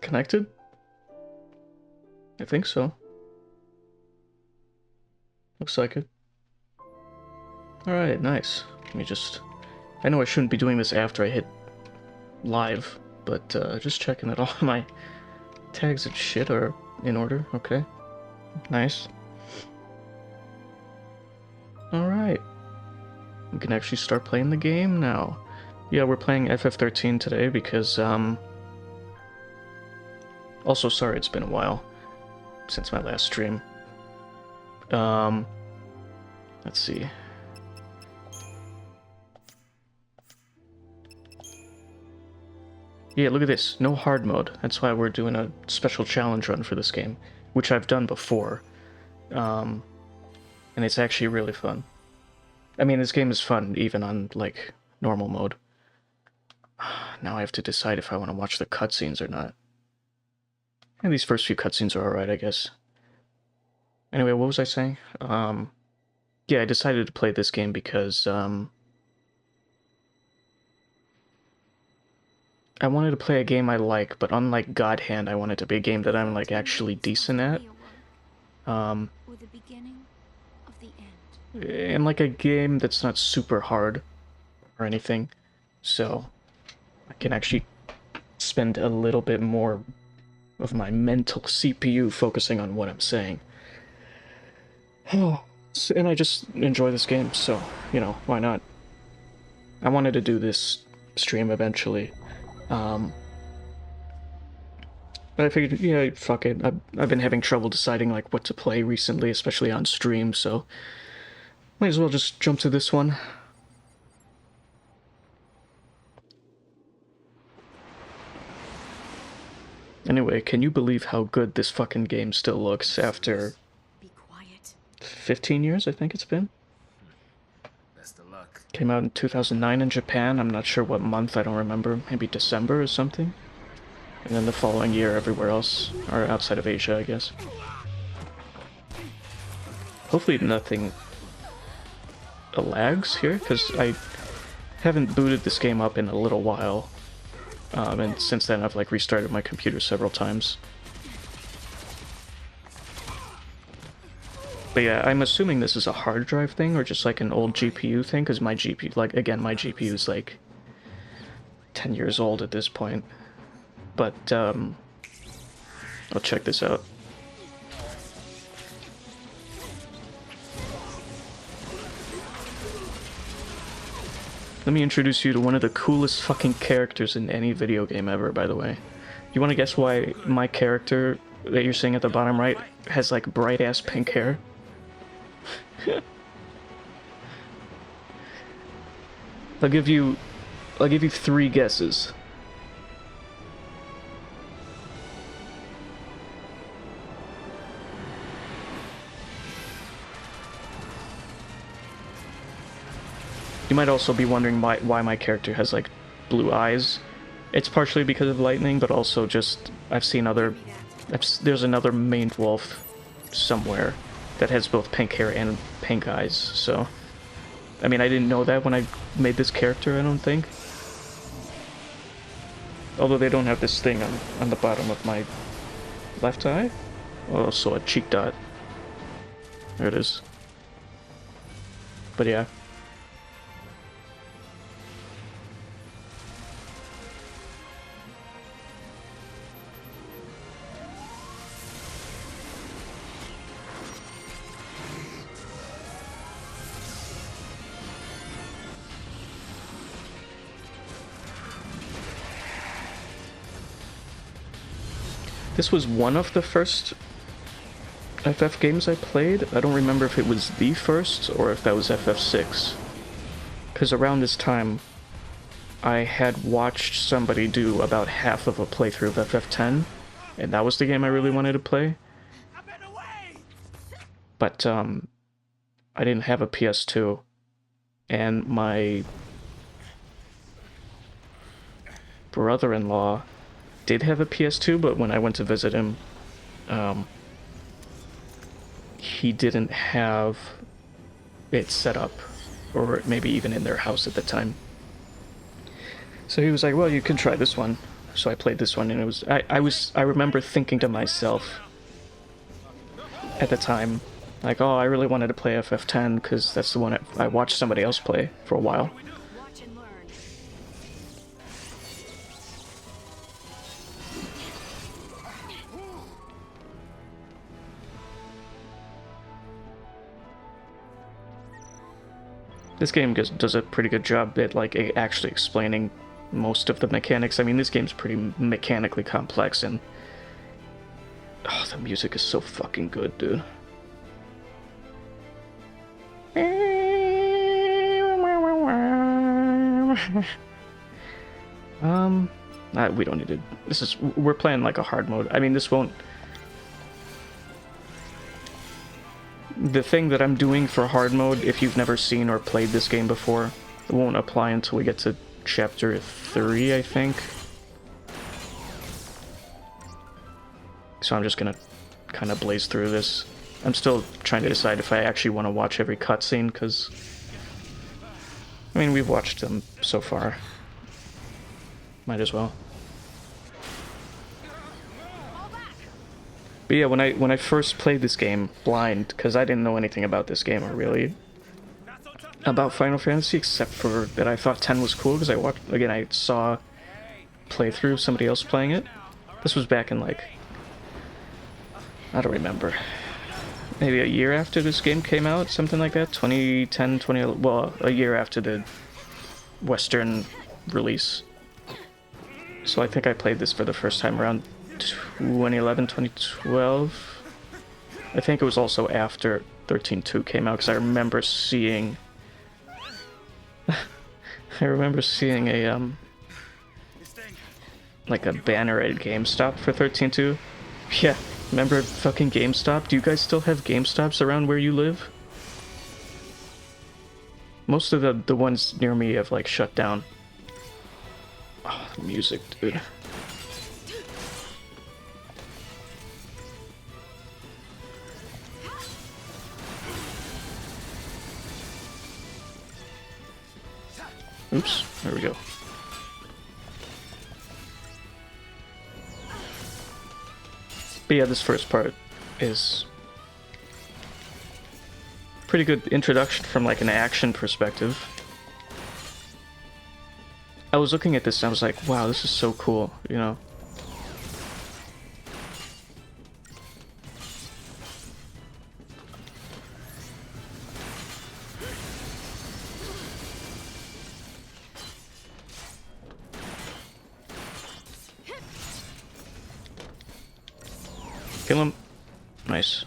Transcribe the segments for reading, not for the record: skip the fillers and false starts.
Connected? I think so. Looks like it. Alright, nice. Let me just... I know I shouldn't be doing this after I hit live, but just checking that all my tags and shit are in order. Okay. Nice. Alright. We can actually start playing the game now. Yeah, we're playing FF13 today because, also, sorry it's been a while since my last stream. Let's see. Yeah, look at this. No hard mode. That's why we're doing a special challenge run for this game, which I've done before. And it's actually really fun. I mean, this game is fun even on, like, normal mode. Now I have to decide if I want to watch the cutscenes or not. And these first few cutscenes are alright, I guess. Anyway, what was I saying? Yeah, I decided to play this game because, I wanted to play a game I like, but unlike God Hand, I want it to be a game that I'm, like, actually decent at. Or the beginning of the end. And, like, a game that's not super hard or anything. So, I can actually spend a little bit more of my mental CPU focusing on what I'm saying. And I just enjoy this game, so, you know, why not? I wanted to do this stream eventually. But I figured, yeah, fuck it. I've been having trouble deciding, like, what to play recently, especially on stream, so might as well just jump to this one. Anyway, can you believe how good this fucking game still looks after 15 years, I think it's been? Best of luck. Came out in 2009 in Japan. I'm not sure what month, I don't remember. Maybe December or something? And then the following year everywhere else, or outside of Asia, I guess. Hopefully nothing lags here, because I haven't booted this game up in a little while. And since then I've, like, restarted my computer several times. But yeah, I'm assuming this is a hard drive thing, or just like an old GPU thing, because my GPU, like, again, my GPU is like 10 years old at this point. But, I'll check this out. Let me introduce you to one of the coolest fucking characters in any video game ever, by the way. You want to guess why my character that you're seeing at the bottom right has, like, bright-ass pink hair? I'll give you 3 guesses. You might also be wondering why my character has, like, blue eyes. It's partially because of lightning, but also just there's another maned wolf somewhere that has both pink hair and pink eyes, so... I mean, I didn't know that when I made this character, I don't think. Although they don't have this thing on the bottom of my left eye. Also a cheek dot. There it is. But yeah. This was one of the first FF games I played. I don't remember if it was the first or if that was FF6. Because around this time, I had watched somebody do about half of a playthrough of FF10, and that was the game I really wanted to play. But, I didn't have a PS2, and my brother-in-law did have a PS2, but when I went to visit him, he didn't have it set up, or maybe even in their house at the time. So he was like, well, you can try this one. So I played this one, and it was I remember thinking to myself at the time, like, oh, I really wanted to play FF10 because that's the one I watched somebody else play for a while. Watch and learn. This game does a pretty good job at like actually explaining most of the mechanics. I mean, this game's pretty mechanically complex, and oh, the music is so fucking good, dude. We don't need to. We're playing like a hard mode. I mean, this won't. The thing that I'm doing for hard mode, if you've never seen or played this game before, it won't apply until we get to chapter 3, I think. So I'm just gonna kind of blaze through this. I'm still trying to decide if I actually want to watch every cutscene, because I mean, we've watched them so far. Might as well. But yeah, when I first played this game blind, because I didn't know anything about this game or really about Final Fantasy, except for that I thought 10 was cool because I saw playthrough of somebody else playing it. This was back in like, I don't remember, maybe a year after this game came out, something like that, 2010, 2011, well, a year after the Western release. So I think I played this for the first time around 2011, 2012. I think it was also after 13.2 came out, because I remember seeing a like a banner at GameStop for 13.2. Yeah, remember fucking GameStop? Do you guys still have GameStops around where you live? Most of the ones near me have like shut down. Oh, the music, dude. Oops, there we go. But yeah, this first part is pretty good introduction from like an action perspective. I was looking at this and I was like, wow, this is so cool, you know? Kill him. Nice.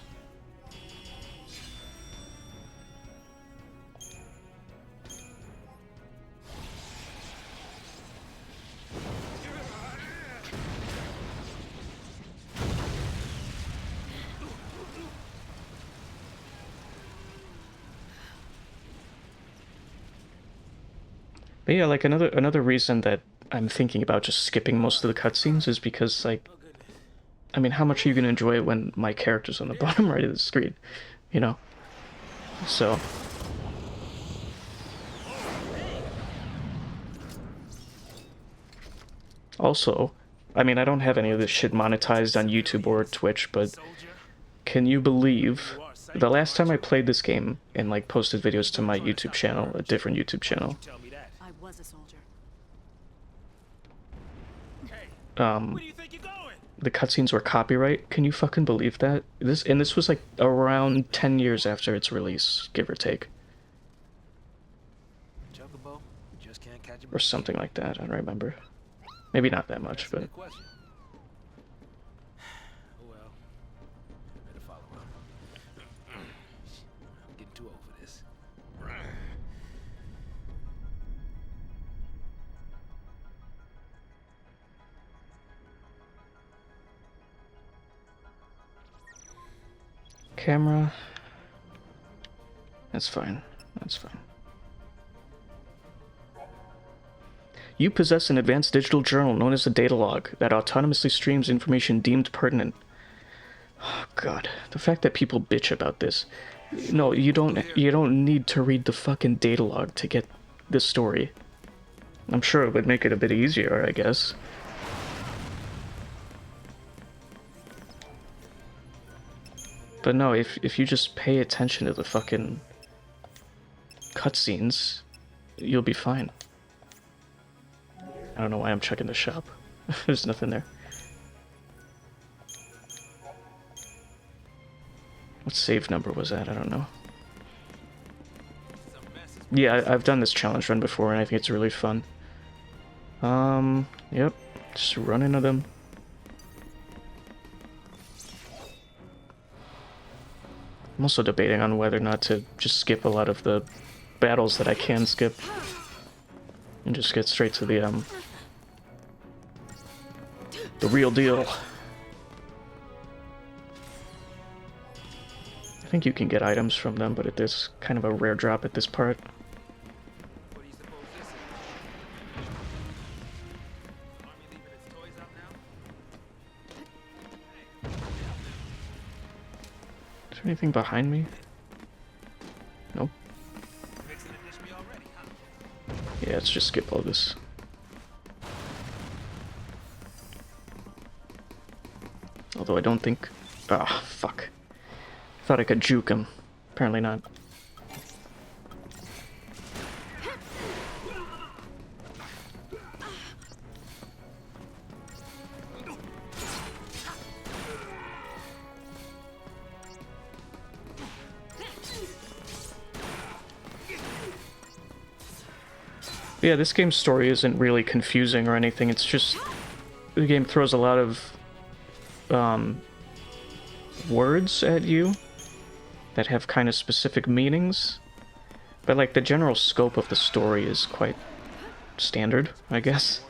But yeah, like another reason that I'm thinking about just skipping most of the cutscenes is because, like, I mean, how much are you gonna enjoy it when my character's on the bottom right of the screen, you know? So. Also, I mean, I don't have any of this shit monetized on YouTube or Twitch, but can you believe the last time I played this game and like posted videos to my YouTube channel, a different YouTube channel, I was a soldier. the cutscenes were copyright? Can you fucking believe that? This was like around 10 years after its release, give or take. Or something like that, I don't remember. Maybe not that much, but... Camera. That's fine. That's fine. You possess an advanced digital journal known as a data log that autonomously streams information deemed pertinent. Oh god, the fact that people bitch about this. No, you don't need to read the fucking data log to get this story. I'm sure it would make it a bit easier, I guess. But no, if you just pay attention to the fucking cutscenes, you'll be fine. I don't know why I'm checking the shop. There's nothing there. What save number was that? I don't know. Yeah, I've done this challenge run before, and I think it's really fun. Yep. Just run into them. I'm also debating on whether or not to just skip a lot of the battles that I can skip. And just get straight to the real deal. I think you can get items from them, but it is kind of a rare drop at this part. What do you suppose this is? Army leaving its toys out now? Is there anything behind me? Nope. Fixing to dish me already, huh? Yeah, let's just skip all this. Although I don't think... Ah, fuck. Thought I could juke him. Apparently not. Yeah, this game's story isn't really confusing or anything. It's just the game throws a lot of words at you that have kind of specific meanings, but like the general scope of the story is quite standard, I guess.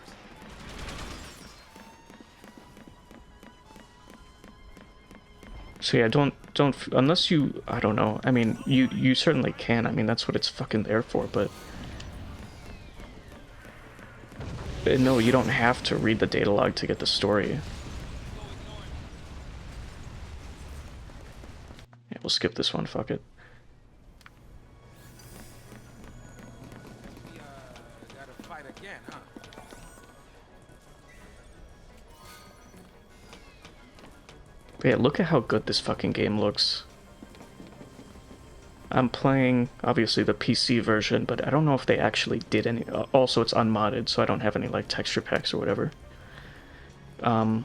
So yeah, don't unless you, I don't know. I mean, you certainly can. I mean, that's what it's fucking there for, but no, you don't have to read the data log to get the story. Yeah, we'll skip this one, fuck it. We, gotta fight again, huh? But yeah, look at how good this fucking game looks. I'm playing, obviously, the PC version, but I don't know if they actually did any... also, it's unmodded, so I don't have any, like, texture packs or whatever. But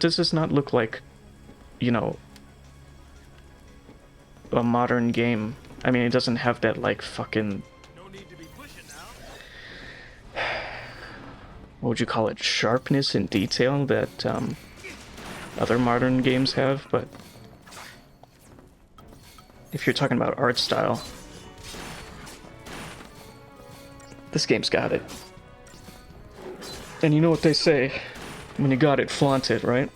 does this not look like, you know, a modern game? I mean, it doesn't have that, like, fucking... No need to be pushing now. what would you call it? Sharpness and detail that, other modern games have, but... if you're talking about art style, this game's got it. And you know what they say, when you got it, flaunt it, right?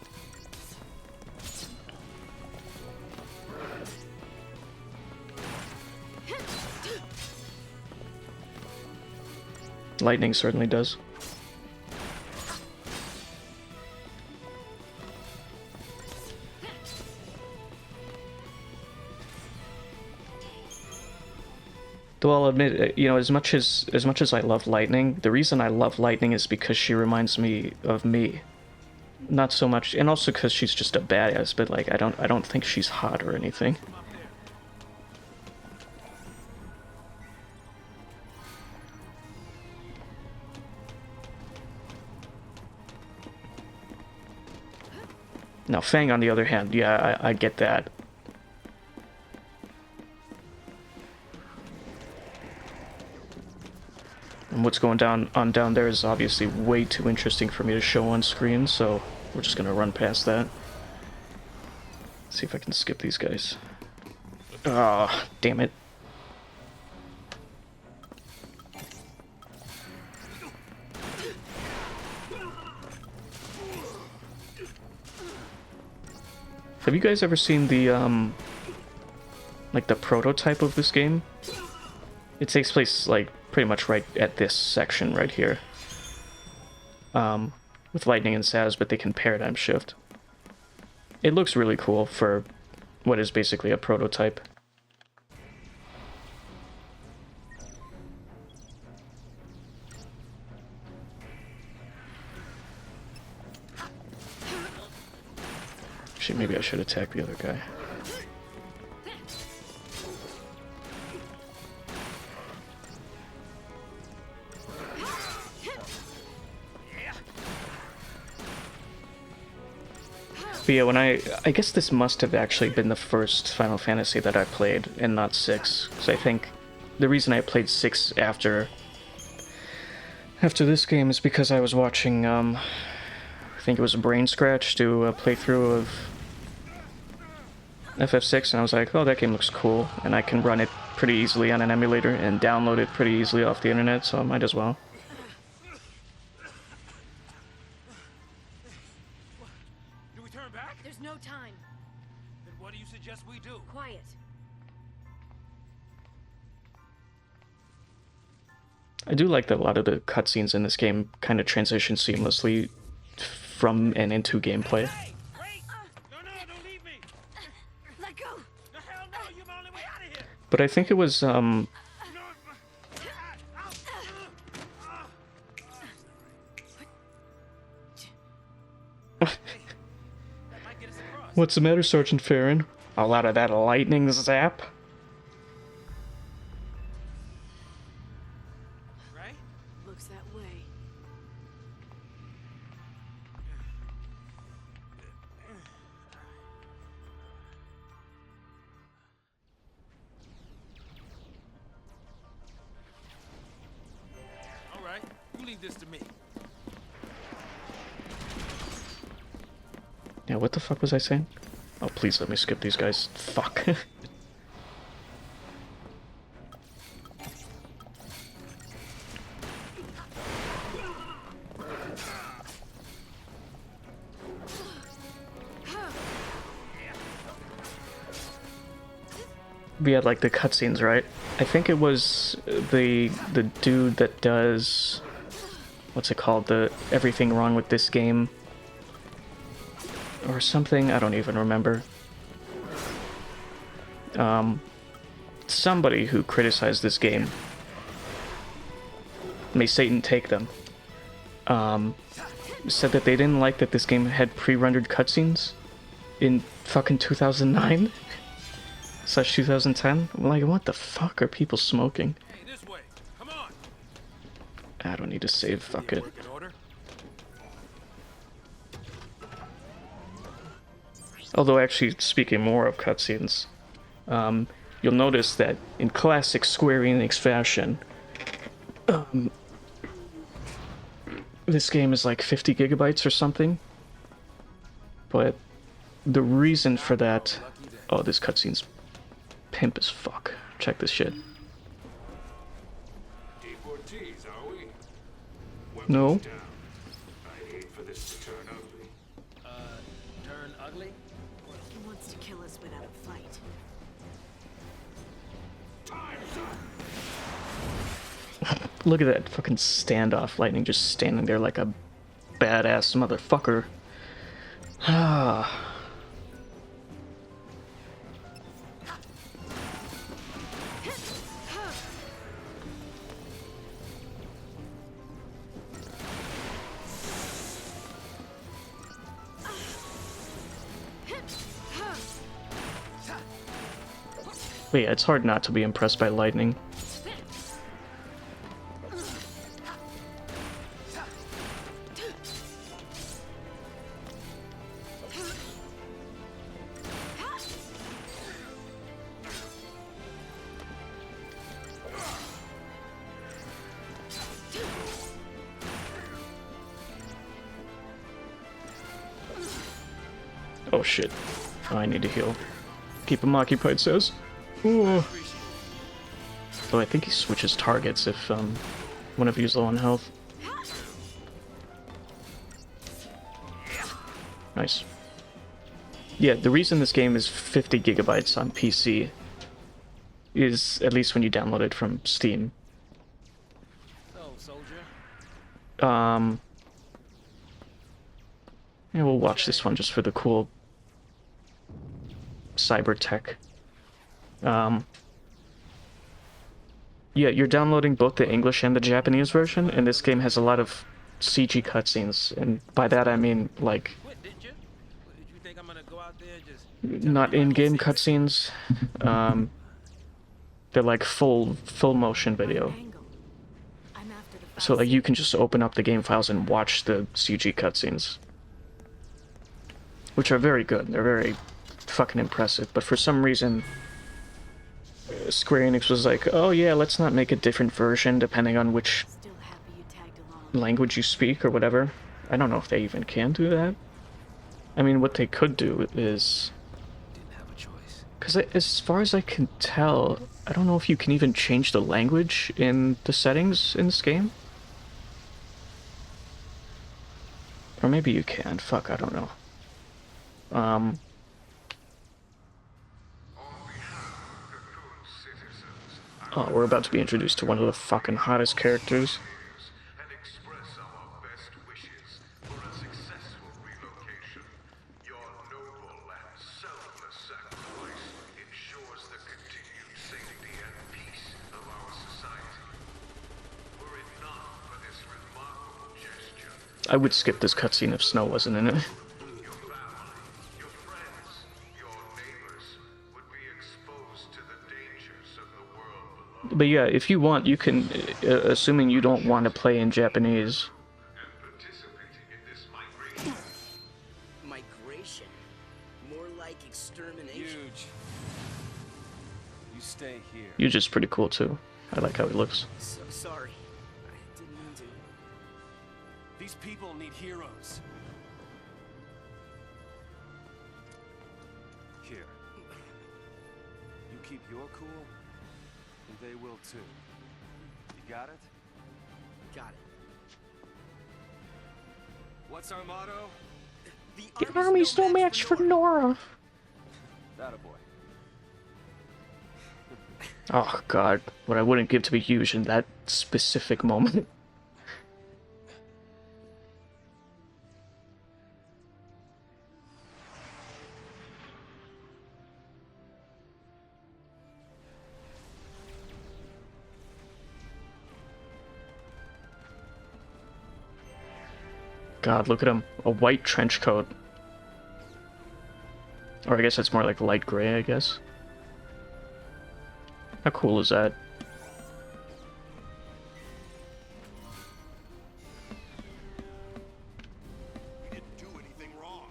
Lightning certainly does. Though I'll admit, you know, as much as I love Lightning, the reason I love Lightning is because she reminds me of me. Not so much, and also because she's just a badass. But like, I don't think she's hot or anything. Now, Fang, on the other hand, yeah, I get that. And what's going down there is obviously way too interesting for me to show on screen, so we're just gonna run past that. See if I can skip these guys. Ah, damn it. Have you guys ever seen the, like the prototype of this game? It takes place, like, pretty much right at this section right here. With Lightning and Saz, but they can paradigm shift. It looks really cool for what is basically a prototype. Actually, maybe I should attack the other guy. But yeah, when I guess this must have actually been the first Final Fantasy that I played, and not 6. So I think the reason I played 6 after this game is because I was watching, I think it was a Brain Scratch do a playthrough of FF6, and I was like, oh, that game looks cool, and I can run it pretty easily on an emulator and download it pretty easily off the internet, so I might as well. Do we turn back? There's no time. Then what do you suggest we do? Quiet. I do like that a lot of the cutscenes in this game kind of transition seamlessly from and into gameplay. Hey, wait! No, don't leave me! Let go. The hell no! You're my only way out of here. But I think it was, No, ow. That might get us across. What's the matter, Sergeant Farron? A lot of that lightning zap? Right? Looks that way. All right, you leave this to me. Yeah, what the fuck was I saying? Oh, please let me skip these guys. Fuck. We had like the cutscenes, right? I think it was the dude that does, what's it called? The Everything Wrong with This Game or something. I don't even remember. Somebody who criticized this game, may Satan take them, said that they didn't like that this game had pre-rendered cutscenes in fucking 2009 / 2010. I'm like, what the fuck are people smoking? Hey, this way. Come on. I don't need to save, fuck it. Working order. Although, actually, speaking more of cutscenes, you'll notice that in classic Square Enix fashion, this game is like 50 gigabytes or something. But the reason for that... Oh, this cutscene's pimp as fuck. Check this shit. Deportees, are we? No. Weapons down. I hate for this to turn ugly. Turn ugly? He wants to kill us without a fight. Time's up. Look at that fucking standoff. Lightning just standing there like a badass motherfucker. Ah. But yeah, it's hard not to be impressed by lightning. Oh shit. I need to heal. Keep him occupied, says. Ooh. Though I think he switches targets if one of you's low on health. Nice. Yeah, the reason this game is 50 gigabytes on PC is, at least when you download it from Steam. So, soldier. Yeah, we'll watch this one just for the cool cyber tech. Yeah, you're downloading both the English and the Japanese version, and this game has a lot of CG cutscenes, and by that I mean, like, Quit, didn't you? Did you think I'm gonna go out not in-game cutscenes. They're like full motion video. Angle. I'm after the So like fast- you can just open up the game files and watch the CG cutscenes, which are very good. They're very fucking impressive. But for some reason, Square Enix was like, oh yeah, let's not make a different version depending on which Still happy you tagged along. language you speak or whatever. I don't know if they even can do that. I mean, what they could do is... Didn't have a choice. Because as far as I can tell, I don't know if you can even change the language in the settings in this game. Or maybe you can. Fuck, I don't know. Oh, we're about to be introduced to one of the fucking hottest characters. And express our best wishes for a successful relocation. Your noble and selfless sacrifice ensures the continued safety and peace of our society. Were it not for this remarkable gesture, I would skip this cutscene if Snow wasn't in it. your family, your friends, your neighbors would be exposed to the dangers of the world below. But yeah, if you want, you can, assuming you don't want to play in Japanese, And participating in this migration. Migration? More like extermination. Huge. You stay here. Yuji's just pretty cool too. I like how he looks. So sorry. I didn't mean to. These people need heroes. Here. You keep your cool, and they will too. You got it? Got it. What's our motto? The army's no match for Nora. That a boy. Oh god, what I wouldn't give to be Yuji in that specific moment. God, look at him. A white trench coat. Or I guess it's more like light gray, I guess. How cool is that? We didn't do anything wrong.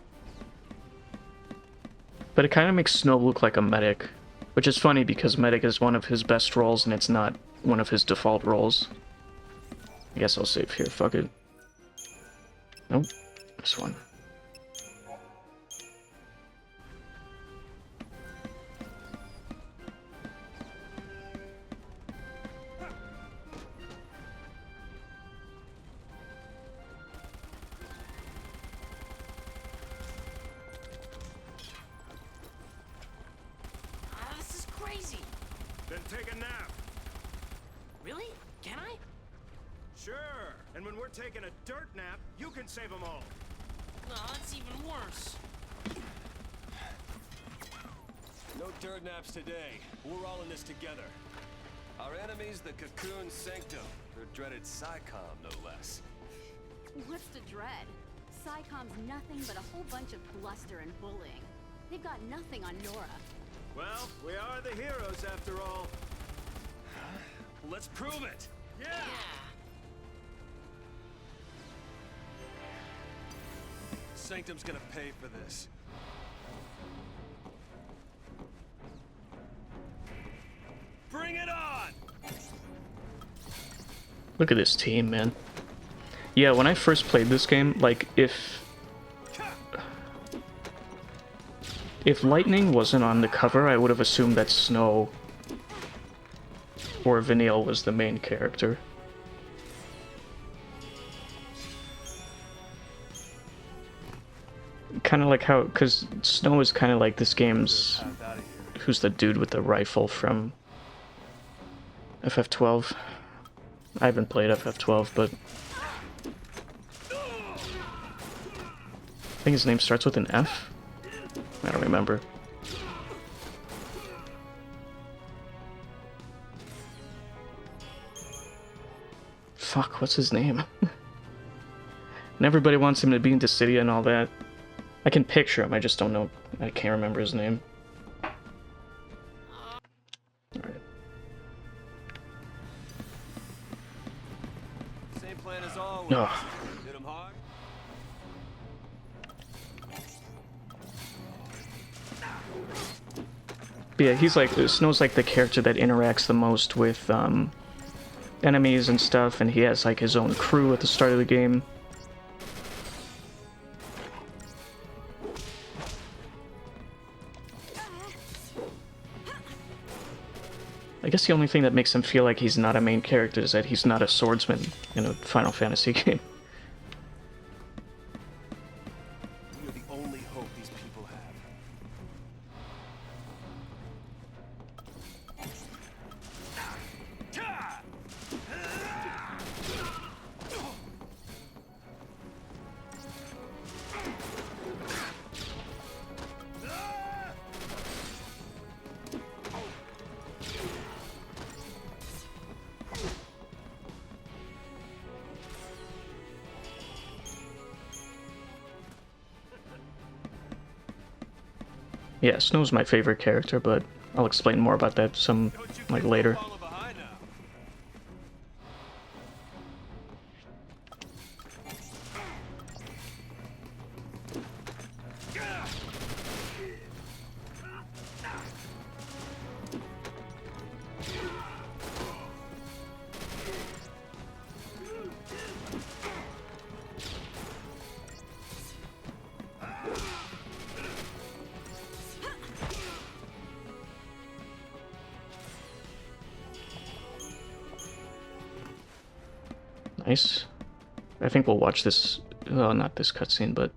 But it kind of makes Snow look like a medic. Which is funny because medic is one of his best roles and it's not one of his default roles. I guess I'll save here, fuck it. Nope, this one. This is crazy. Then take a nap. Really? Can I? Sure. And when we're taking a dirt nap, you can save them all. No, it's even worse. No dirt naps today. We're all in this together. Our enemy's the Cocoon Sanctum, or dreaded SciComm, no less. What's to dread? SciComm's nothing but a whole bunch of bluster and bullying. They've got nothing on Nora. Well, we are the heroes after all. Let's prove it! Yeah! Sanctum's gonna pay for this. Bring it on! Look at this team, man. Yeah, when I first played this game, like, if Lightning wasn't on the cover, I would have assumed that Snow or Vanille was the main character. Kind of like how, because Snow is kind of like this game's, who's the dude with the rifle from FF12? I haven't played FF12, but I think his name starts with an F? I don't remember. Fuck, what's his name? And everybody wants him to be in the city and all that. I can picture him, I just don't know. I can't remember his name. Alright. Same plan as always. Ugh. Hit him hard. But yeah, he's like, Snow's like the character that interacts the most with enemies and stuff, and he has like his own crew at the start of the game. I guess the only thing that makes him feel like he's not a main character is that he's not a swordsman in a Final Fantasy game. You're the only hope these people have. Yeah, Snow's my favorite character, but I'll explain more about that some like later. Falling behind now. Nice. I think we'll watch this, well, not this cutscene, but...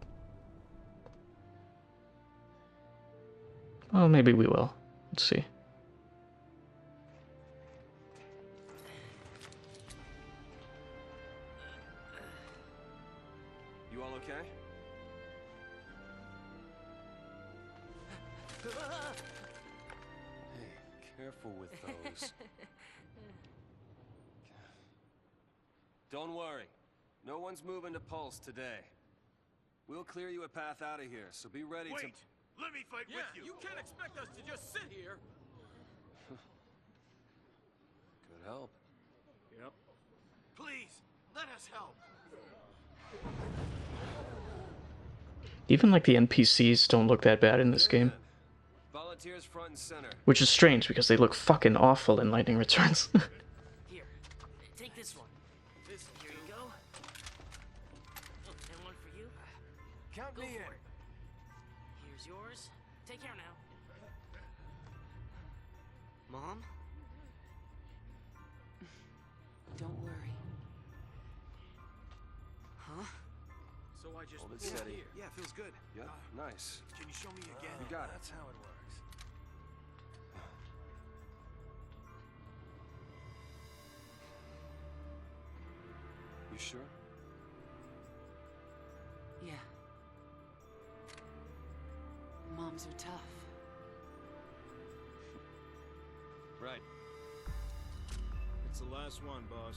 well, maybe we will. Let's see. You all okay? Hey, careful with those. Don't worry. No one's moving to Pulse today. We'll clear you a path out of here, so be ready to... Wait! Let me fight with you! You can't expect us to just sit here! Good help. Yep. Please, let us help! Even like the NPCs don't look that bad in this game. Volunteers front and center. Which is strange, because they look fucking awful in Lightning Returns. Here, take this one. Here you go. And one for you. Count Go me for in. it. Here's yours. Take care now. Mom? Don't worry. Huh? So I just Hold it pulled steady. here. Yeah, feels good. Yep, nice. Can you show me again? You got it. That's how it works. You sure? Yeah. Moms are tough. Right. It's the last one, boss.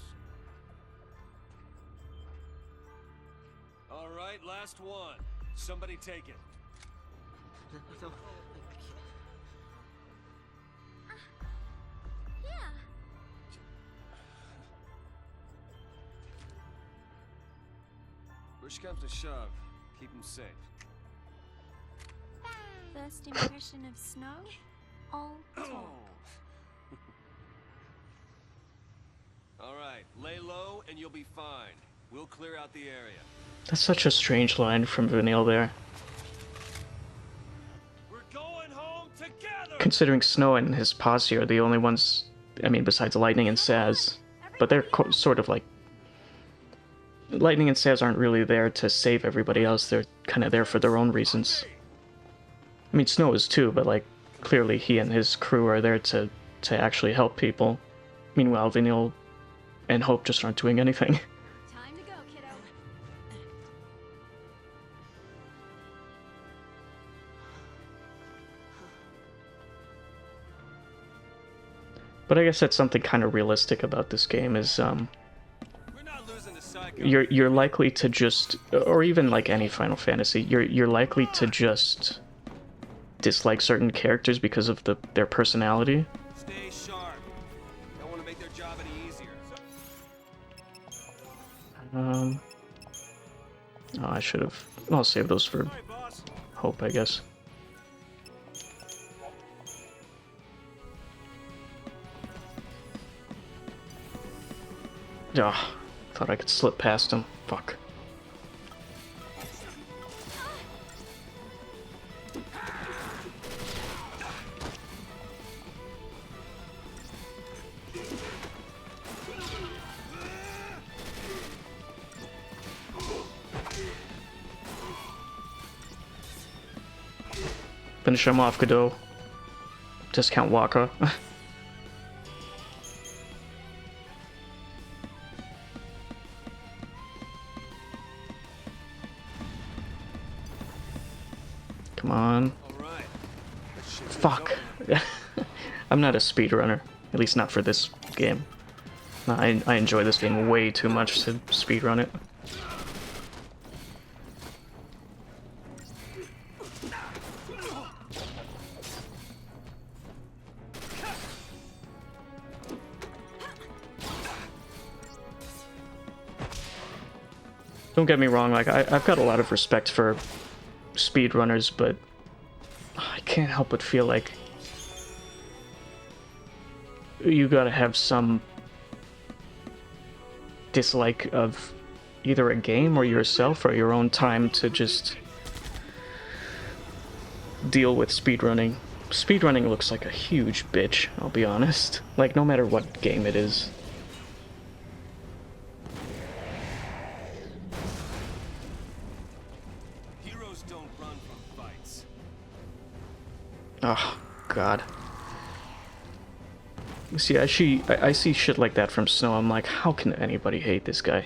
All right, last one. Somebody take it. No, Yeah. Push comes to shove. Keep him safe. First impression of Snow? All talk. All right, lay low and you'll be fine. We'll clear out the area. That's such a strange line from Vanille there. We're going home together. Considering Snow and his posse are the only ones, I mean, besides Lightning and Saz. But they're sort of like... Lightning and Saz aren't really there to save everybody else, they're kind of there for their own reasons. I mean, Snow is too, but like, clearly he and his crew are there to actually help people. Meanwhile, Vanille and Hope just aren't doing anything. Time to go, kiddo. But I guess that's something kind of realistic about this game is, We're not losing to Psychom you're likely to just, or even like any Final Fantasy, you're likely to just dislike certain characters because of their personality. Stay sharp. Don't want to make their job any easier. Oh, I should have. I'll save those for Hi, boss. Hope, I guess. Ah, thought I could slip past him. Fuck. Finish him off, Godot. Discount Waka. Come on. All right. That shit's Fuck. going. I'm not a speedrunner. At least not for this game. No, I enjoy this game way too much to speedrun it. Don't get me wrong, like, I've got a lot of respect for speedrunners, but I can't help but feel like you gotta have some dislike of either a game or yourself or your own time to just deal with speedrunning. Speedrunning looks like a huge bitch, I'll be honest. Like, no matter what game it is. Heroes don't run from fights. Oh, God. See, I see shit like that from Snow. I'm like, how can anybody hate this guy?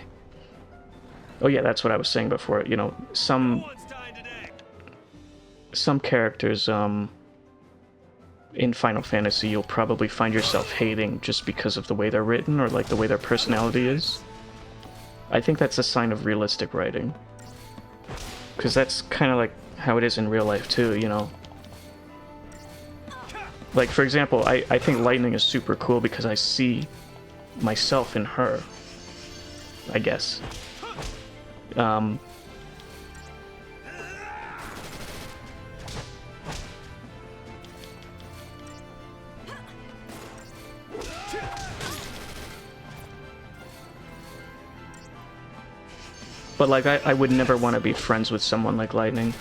Oh yeah, that's what I was saying before. You know, some characters, in Final Fantasy, you'll probably find yourself hating just because of the way they're written or like the way their personality is. I think that's a sign of realistic writing. Because that's kind of like how it is in real life too, you know? Like, for example, I think Lightning is super cool because I see myself in her, I guess. But, like, I would never want to be friends with someone like Lightning.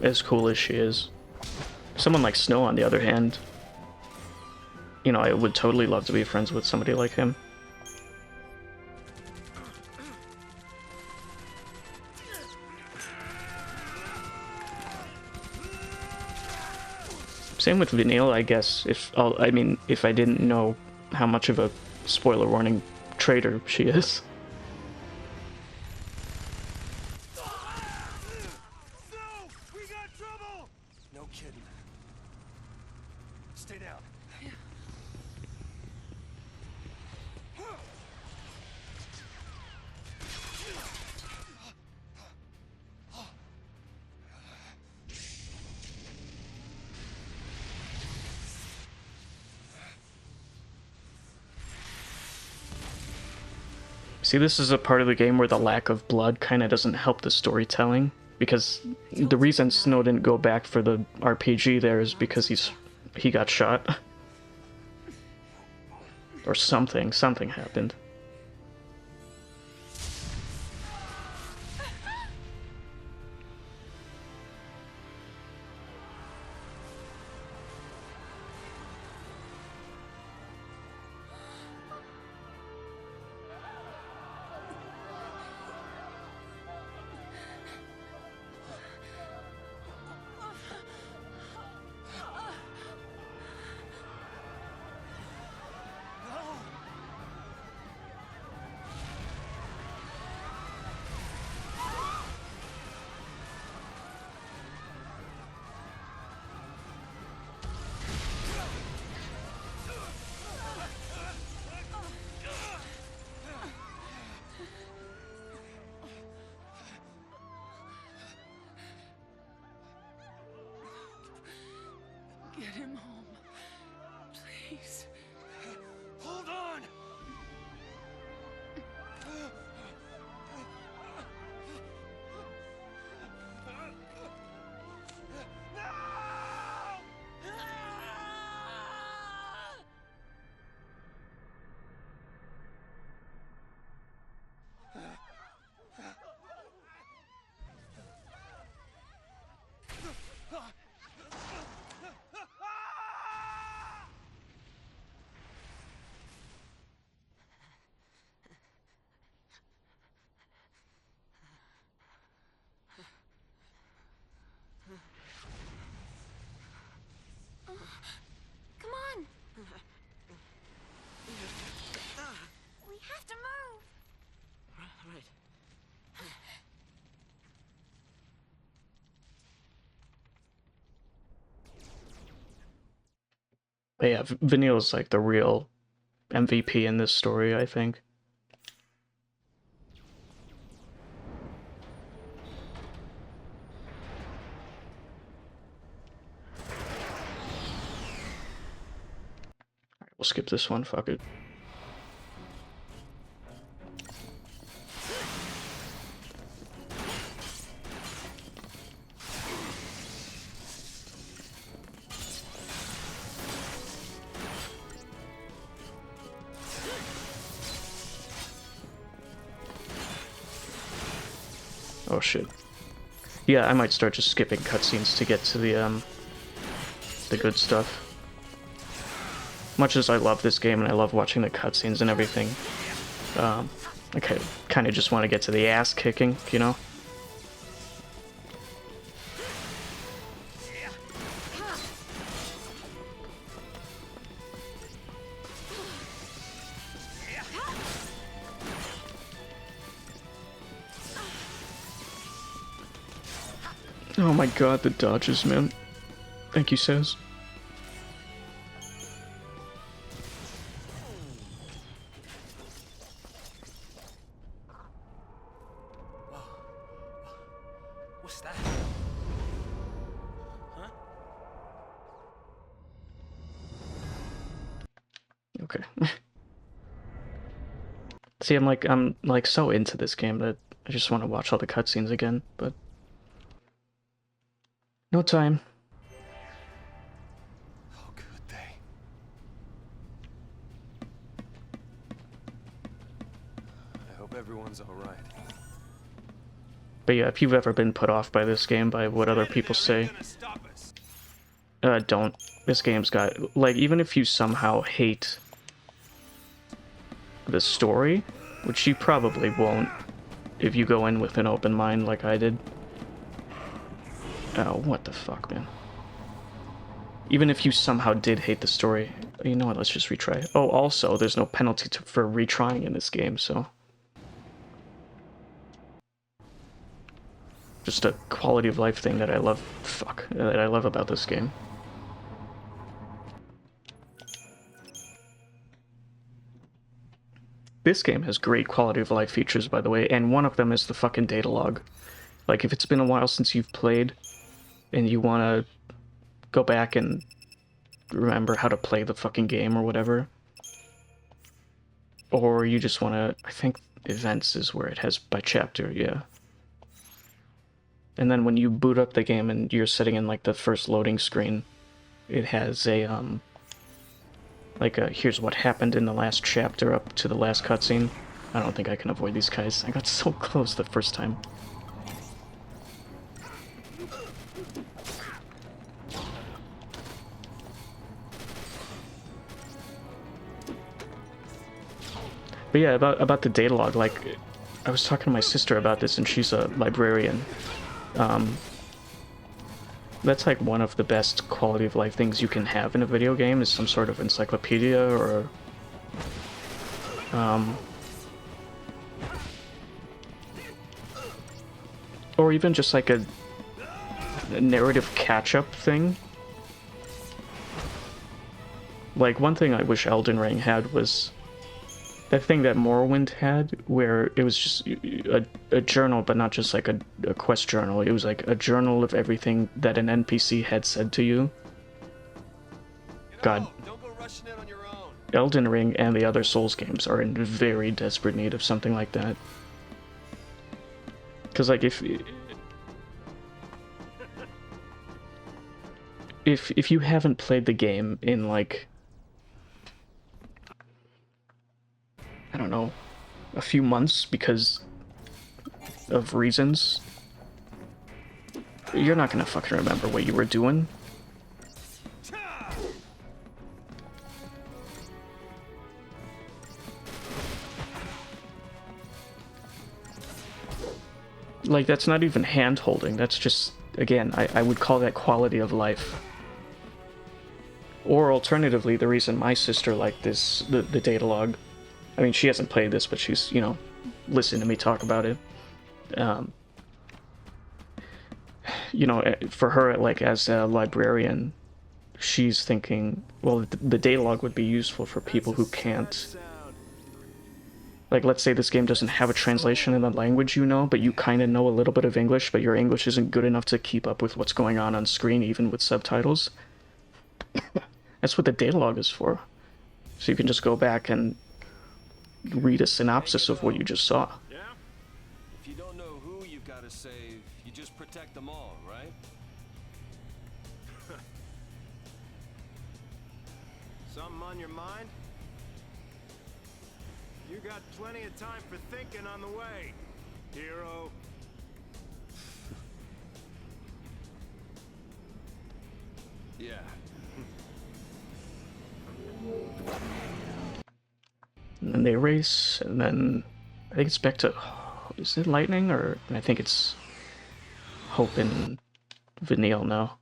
As cool as she is. Someone like Snow, on the other hand, you know, I would totally love to be friends with somebody like him. Same with Vanille, I guess, if I didn't know how much of a spoiler warning traitor she is. We got trouble! No kidding. Stay down. See, this is a part of the game where the lack of blood kind of doesn't help the storytelling, because the reason Snow didn't go back for the RPG there is because he got shot. Or something happened. Get him home. Please. Hold on! Come on! We have to move! Right. But yeah, Vanille's like the real MVP in this story, I think. Alright, we'll skip this one, fuck it. Oh shit. Yeah, I might start just skipping cutscenes to get to the good stuff. Much as I love this game and I love watching the cutscenes and everything, I kind of just want to get to the ass kicking, you know? Oh my god, the dodges, man. Thank you, Says. What's that? Huh? Okay. See, I'm like so into this game that I just want to watch all the cutscenes again, but no time. Oh, good day. I hope everyone's all right. But yeah, if you've ever been put off by this game by what other people say, don't. This game's got, like, even if you somehow hate the story, which you probably won't if you go in with an open mind like I did. Oh, what the fuck, man. Even if you somehow did hate the story, you know what, let's just retry. Oh, also, there's no penalty for retrying in this game, so... Just a quality of life thing that I love, that I love about this game. This game has great quality of life features, by the way, and one of them is the fucking data log. Like, if it's been a while since you've played, and you want to go back and remember how to play the fucking game or whatever, or you just want to, I think events is where it has by chapter, yeah. And then when you boot up the game and you're sitting in like the first loading screen, it has a like a here's what happened in the last chapter up to the last cutscene. I don't think I can avoid these guys. I got so close the first time. But yeah, about the data log, like, I was talking to my sister about this, and she's a librarian. That's like one of the best quality of life things you can have in a video game, is some sort of encyclopedia or even just like a narrative catch-up thing. Like, one thing I wish Elden Ring had was that thing that Morrowind had, where it was just a journal, but not just like a quest journal. It was like a journal of everything that an NPC had said to you. God, Don't go rushing in on your own. Elden Ring and the other Souls games are in very desperate need of something like that. Because, like, if you haven't played the game in, like, I don't know, a few months because of reasons, you're not gonna fucking remember what you were doing. Like, that's not even hand-holding, that's just, again, I would call that quality of life. Or alternatively, the reason my sister liked this, the data log, I mean, she hasn't played this, but she's, you know, listened to me talk about it. You know, for her, like, as a librarian, she's thinking, well, the data log would be useful for people who can't... Like, let's say this game doesn't have a translation in the language you know, but you kind of know a little bit of English, but your English isn't good enough to keep up with what's going on screen, even with subtitles. That's what the data log is for. So you can just go back and read a synopsis of what you just saw. Yeah? If you don't know who you've got to save, you just protect them all, right? Something on your mind? You got plenty of time for thinking on the way, hero. Yeah. And then they race, and then I think it's back to, is it Lightning, or I think it's Hope and Vanille now.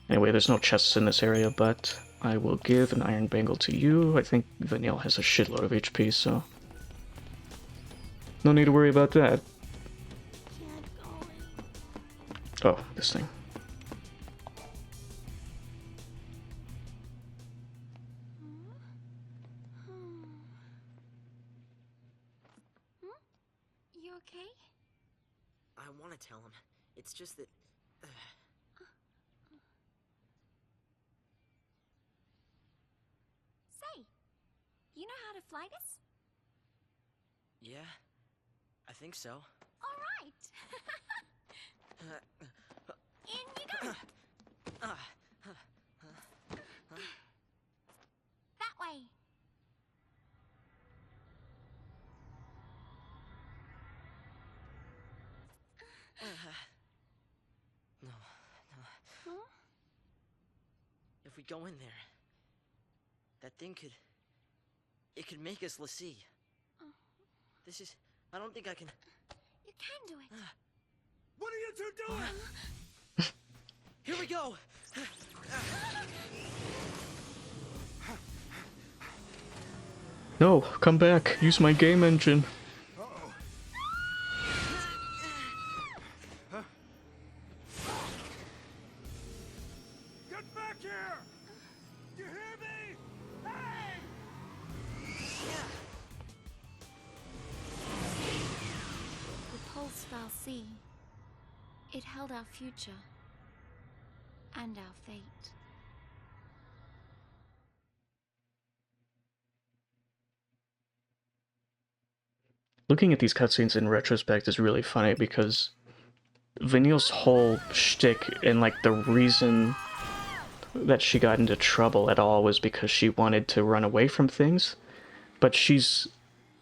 Anyway, there's no chests in this area, but I will give an iron bangle to you. I think Vanille has a shitload of HP, so no need to worry about that. Oh, this thing. You okay? I want to tell him. It's just that... Say, you know how to fly this? Yeah, I think so. All right. In you go. That way. No. Huh? If we go in there, that thing could... It could make us Lassie. This is... I don't think I can... You can do it. What are you two doing? Here we go! No, come back. Use my game engine. Get back here! You hear me? Hey! The pulse Valsi. It held our future. And our fate. Looking at these cutscenes in retrospect is really funny because Vanille's whole shtick and like the reason that she got into trouble at all was because she wanted to run away from things, but she's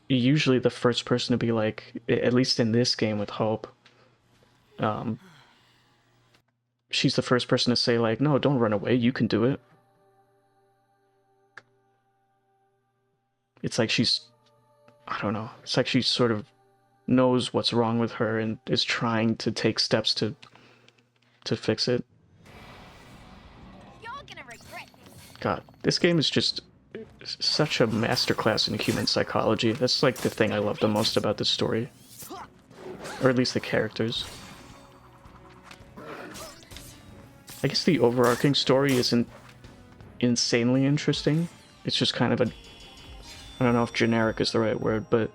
usually the first person to be like, at least in this game with Hope, she's the first person to say like, no, don't run away, you can do it. It's like she's, I don't know, it's like she sort of knows what's wrong with her and is trying to take steps to fix it. You're gonna regret this. God, this game is just such a masterclass in human psychology. That's like the thing I love the most about this story. Or at least the characters. I guess the overarching story isn't insanely interesting. It's just kind of a... I don't know if generic is the right word, but...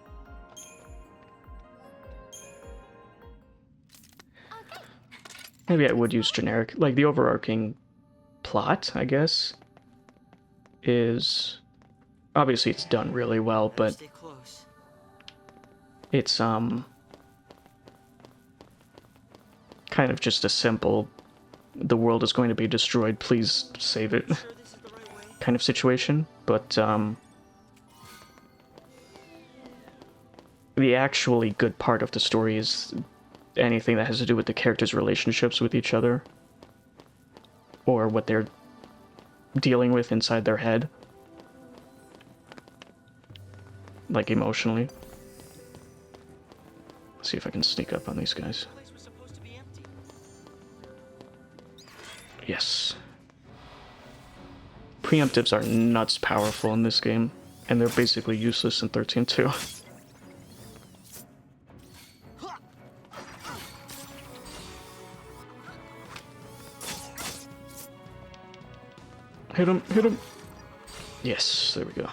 Maybe I would use generic. Like, the overarching plot, I guess, is... Obviously, it's done really well, but Stay close. it's, kind of just a simple, the world is going to be destroyed, please save it Sure this is the right way? kind of situation. But, the actually good part of the story is anything that has to do with the characters' relationships with each other, or what they're dealing with inside their head, like emotionally. Let's see if I can sneak up on these guys. This place was supposed to be empty. Yes. Preemptives are nuts powerful in this game, and they're basically useless in 13 too. Hit him, hit him! Yes, there we go.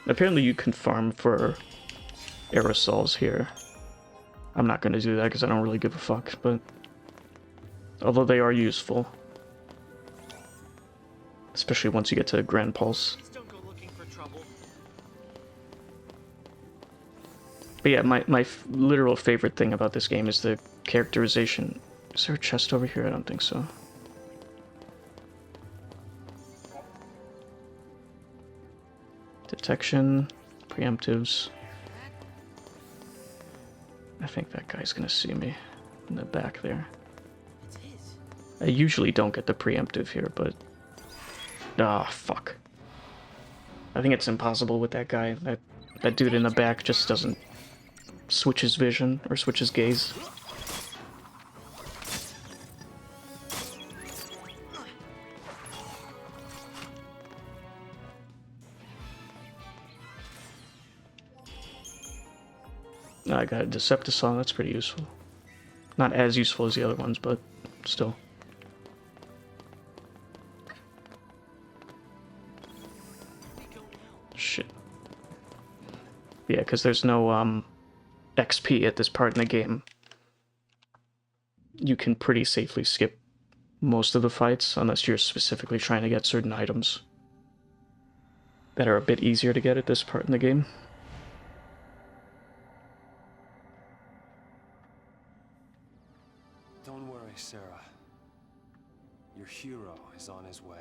Apparently you can farm for aerosols here. I'm not gonna do that because I don't really give a fuck, but... Although they are useful. Especially once you get to Grand Pulse. Please don't go looking for trouble. But yeah, my literal favorite thing about this game is the characterization. Is there a chest over here? I don't think so. Detection, preemptives. I think that guy's gonna see me in the back there. It's his. I usually don't get the preemptive here, but... Ah, fuck. I think it's impossible with that guy. That dude in the back just doesn't switch his vision or switch his gaze. I got a Decepticon, that's pretty useful. Not as useful as the other ones, but still. Shit. Yeah, because there's no XP at this part in the game. You can pretty safely skip most of the fights, unless you're specifically trying to get certain items that are a bit easier to get at this part in the game. Don't worry, Sarah. Your hero is on his way.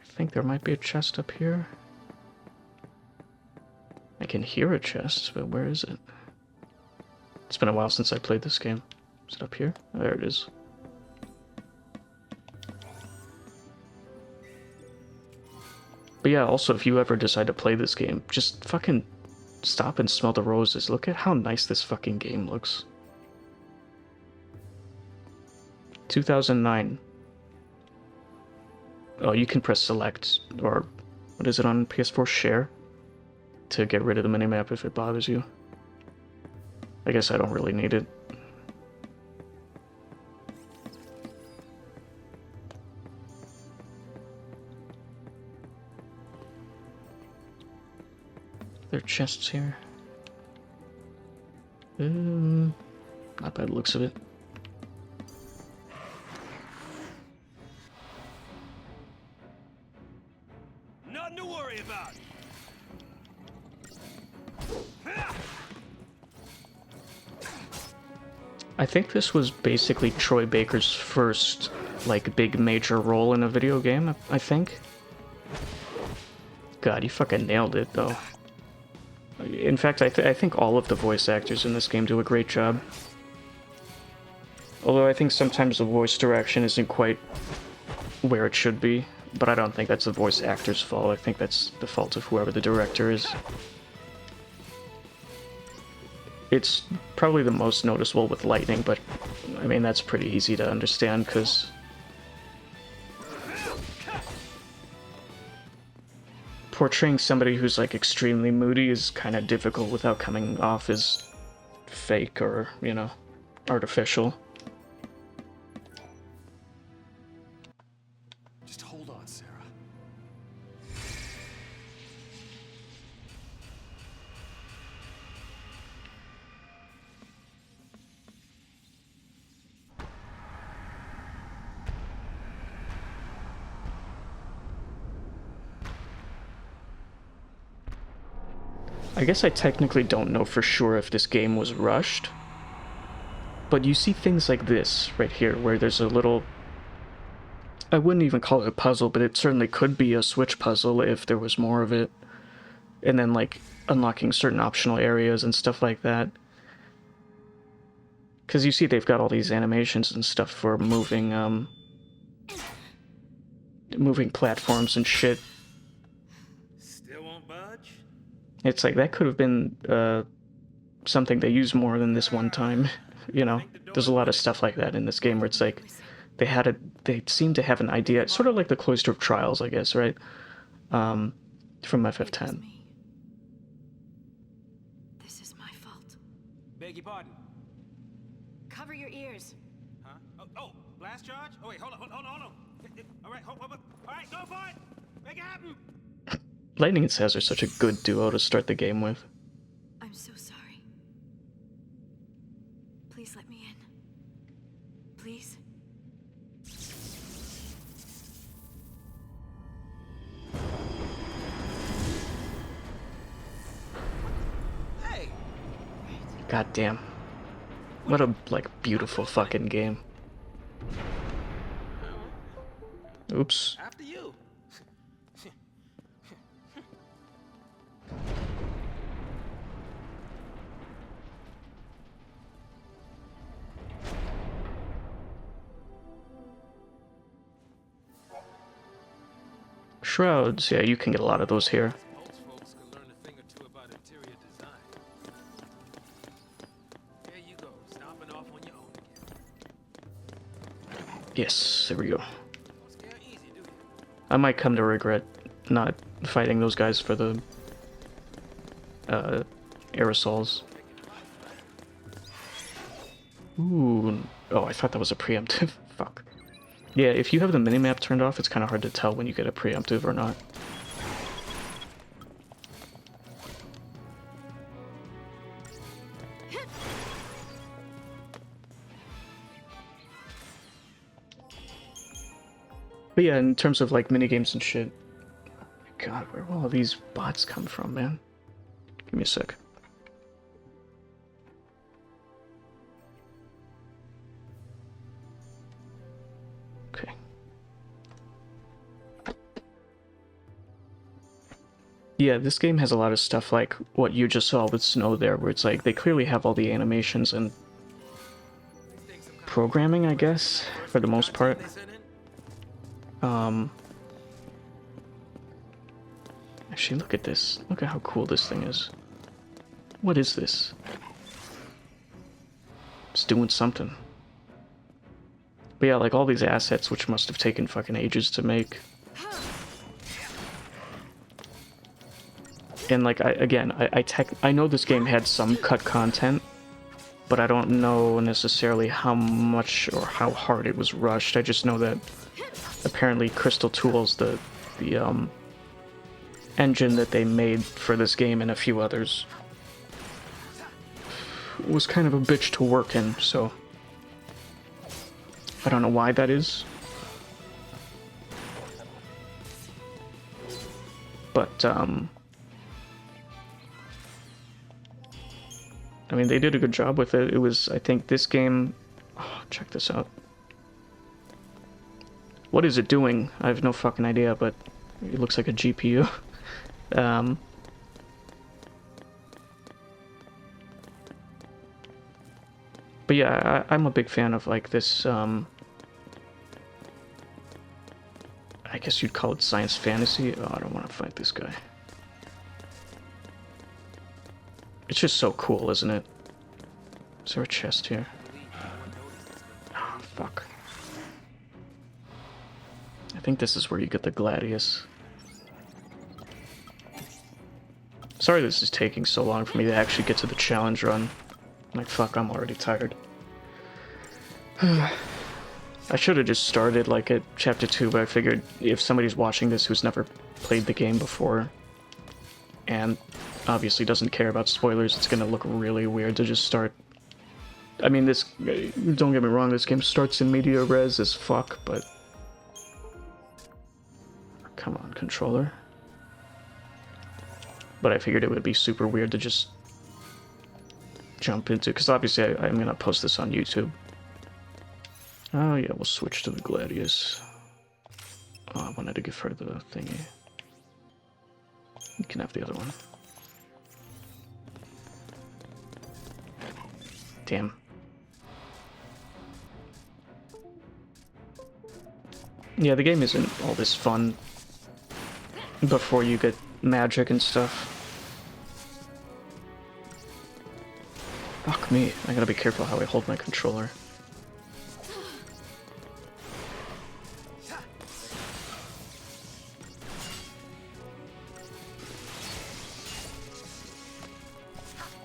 I think there might be a chest up here. I can hear a chest, but where is it? It's been a while since I played this game. Is it up here? Oh, there it is. But yeah, also, if you ever decide to play this game, just fucking stop and smell the roses. Look at how nice this fucking game looks. 2009. Oh, you can press select, or what is it on PS4? Share? To get rid of the minimap if it bothers you. I guess I don't really need it. There are chests here. Not by the looks of it. Nothing to worry about. I think this was basically Troy Baker's first, like, big major role in a video game, I think. God, you fucking nailed it, though. In fact, I think all of the voice actors in this game do a great job. Although I think sometimes the voice direction isn't quite where it should be, but I don't think that's the voice actor's fault. I think that's the fault of whoever the director is. It's probably the most noticeable with lightning, but I mean, that's pretty easy to understand because portraying somebody who's like extremely moody is kind of difficult without coming off as fake or, you know, artificial. Just hold on, Sarah. I guess I technically don't know for sure if this game was rushed, but you see things like this right here, where there's a little... I wouldn't even call it a puzzle, but it certainly could be a Switch puzzle if there was more of it. And then, like, unlocking certain optional areas and stuff like that. Because you see they've got all these animations and stuff for moving, moving platforms and shit. Still won't budge? It's like, that could have been, something they used more than this one time. You know, there's a lot of stuff like that in this game where it's like, they seem to have an idea, sort of like the Cloister of Trials, I guess, right? From FF10. This is my fault. Beg your pardon? Cover your ears. Huh? Oh, blast charge? Oh, wait, hold on. All right, hold. All right, go for it! Make it happen! Lightning and Saz are such a good duo to start the game with. I'm so sorry. Please let me in. Please? Hey! God damn. What a, like, beautiful fucking game. Oops. After you. Shrouds, yeah, you can get a lot of those here. Most folks could learn a thing or two about interior design. There you go, stomping off on your own again. Yes, there we go. Don't scare easy, do you? I might come to regret not fighting those guys for the aerosols. Ooh, oh, I thought that was a preemptive. Fuck. Yeah, if you have the minimap turned off, it's kind of hard to tell when you get a preemptive or not. But yeah, in terms of like minigames and shit, oh my god, where will all these bots come from, man? Give me a sec. Okay. Yeah, this game has a lot of stuff like what you just saw with Snow there, where it's like they clearly have all the animations and programming, I guess, for the most part. Actually, look at this. Look at how cool this thing is. What is this? It's doing something. But yeah, like all these assets, which must have taken fucking ages to make. And like, I know this game had some cut content, but I don't know necessarily how much or how hard it was rushed. I just know that apparently Crystal Tools, the engine that they made for this game and a few others, was kind of a bitch to work in, so I don't know why that is. But, I mean, they did a good job with it. It was, I think, this game... Oh, check this out. What is it doing? I have no fucking idea, but it looks like a GPU. But yeah, I'm a big fan of, like, this, I guess you'd call it science fantasy. Oh, I don't want to fight this guy. It's just so cool, isn't it? Is there a chest here? Oh, fuck. I think this is where you get the Gladius. Sorry this is taking so long for me to actually get to the challenge run. Like, fuck, I'm already tired. I should have just started, like, at Chapter 2, but I figured if somebody's watching this who's never played the game before, and obviously doesn't care about spoilers, it's gonna look really weird to just start... I mean, this... Don't get me wrong, this game starts in media res as fuck, but... Come on, controller. but I figured it would be super weird to just jump into, because obviously I'm gonna post this on YouTube. Oh yeah, we'll switch to the Gladius. Oh, I wanted to give her the thingy. You can have the other one. Damn. Yeah, the game isn't all this fun before you get magic and stuff. Fuck me, I gotta be careful how I hold my controller.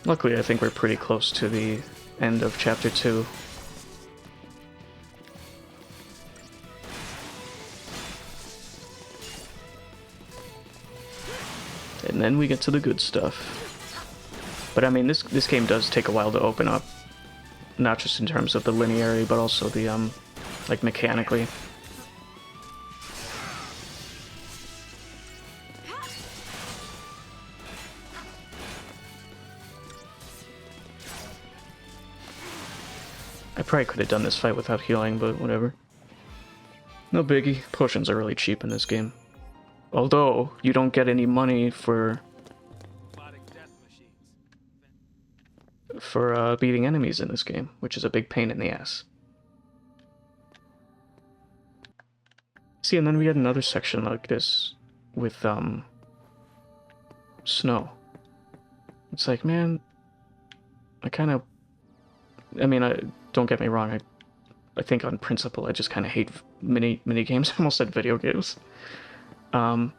Luckily, I think we're pretty close to the end of Chapter 2. And then we get to the good stuff. But I mean, this game does take a while to open up. Not just in terms of the linearity, but also the, like, mechanically. I probably could have done this fight without healing, but whatever. No biggie. Potions are really cheap in this game. Although, you don't get any money for beating enemies in this game, which is a big pain in the ass. See, and then we had another section like this with, snow. It's like, man, I mean, don't get me wrong, I think on principle I just kind of hate mini games. I almost said video games. And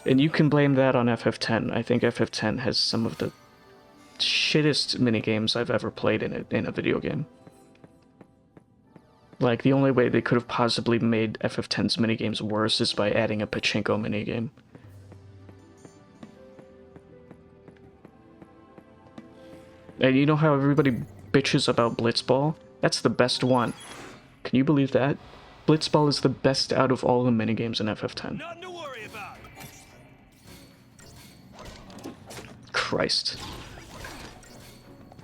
you can blame that on FF10. I think FF10 has some of the shittest minigames I've ever played in a video game. Like, the only way they could have possibly made FF10's minigames worse is by adding a pachinko minigame. And you know how everybody bitches about Blitzball? That's the best one. Can you believe that? Blitzball is the best out of all the minigames in FF10. Nothing to worry about. Christ.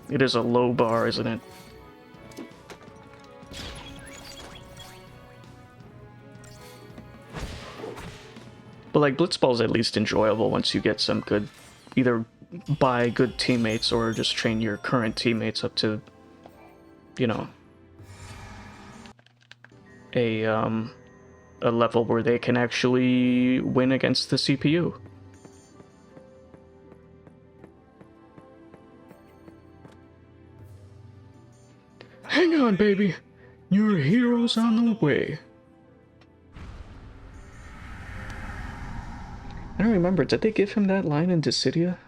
It is a low bar, isn't it? But like, Blitzball's at least enjoyable once you get some good, either buy good teammates or just train your current teammates up to, you know, a level where they can actually win against the CPU. Hang on, baby. Your hero's on the way. I don't remember. Did they give him that line in Dissidia?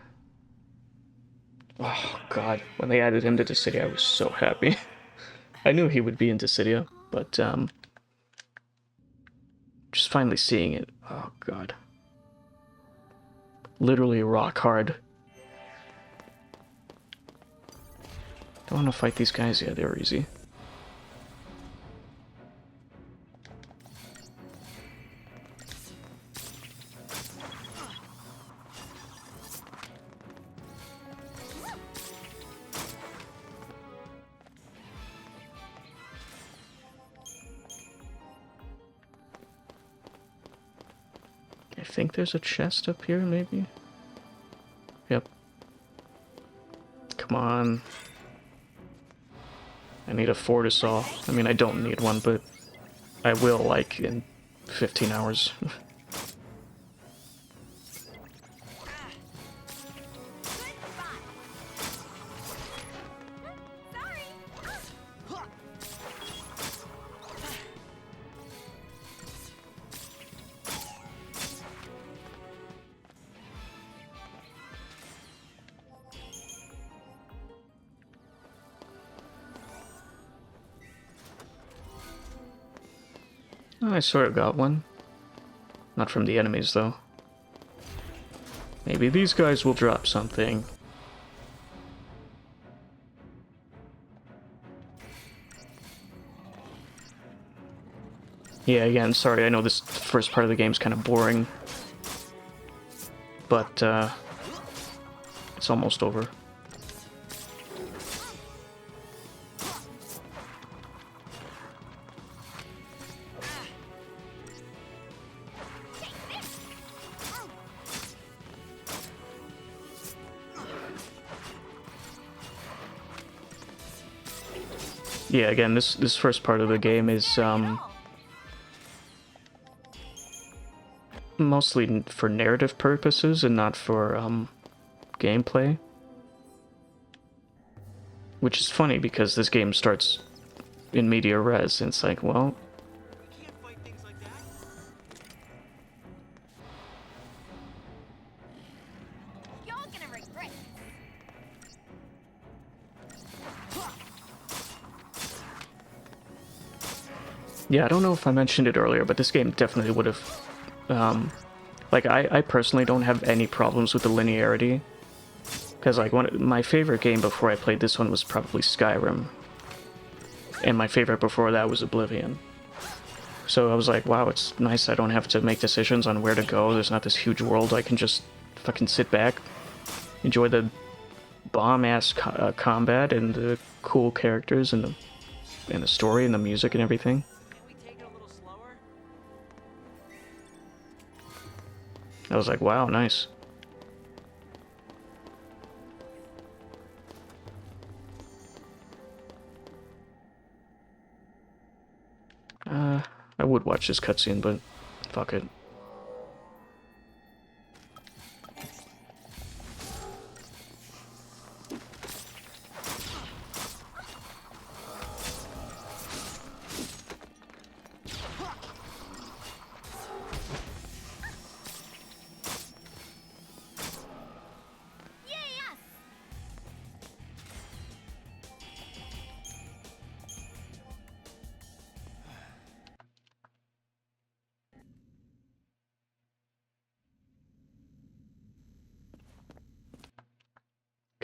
Oh, God. When they added him to Dissidia, I was so happy. I knew he would be in Dissidia, but, just finally seeing it. Oh, God. Literally rock hard. Don't want to fight these guys yet. They're easy. I think there's a chest up here, maybe? Yep. Come on. I need a Fortisol. I mean, I don't need one, but I will, like, in 15 hours. I sort of got one. Not from the enemies, though. Maybe these guys will drop something. Yeah, again, sorry, I know this first part of the game's kind of boring. But, It's almost over. Yeah, again, this first part of the game is mostly for narrative purposes and not for gameplay. Which is funny because this game starts in media res, and it's like, well, We can't fight things like that. You're gonna regret yeah, I don't know if I mentioned it earlier, but this game definitely would have, like, I personally don't have any problems with the linearity, because, like, my favorite game before I played this one was probably Skyrim, and my favorite before that was Oblivion. So I was like, wow, it's nice I don't have to make decisions on where to go, there's not this huge world, I can just fucking sit back, enjoy the bomb-ass combat, and the cool characters, and the story, and the music, and everything. Can we take it a little slower? I was like, wow, nice. I would watch this cutscene, but fuck it.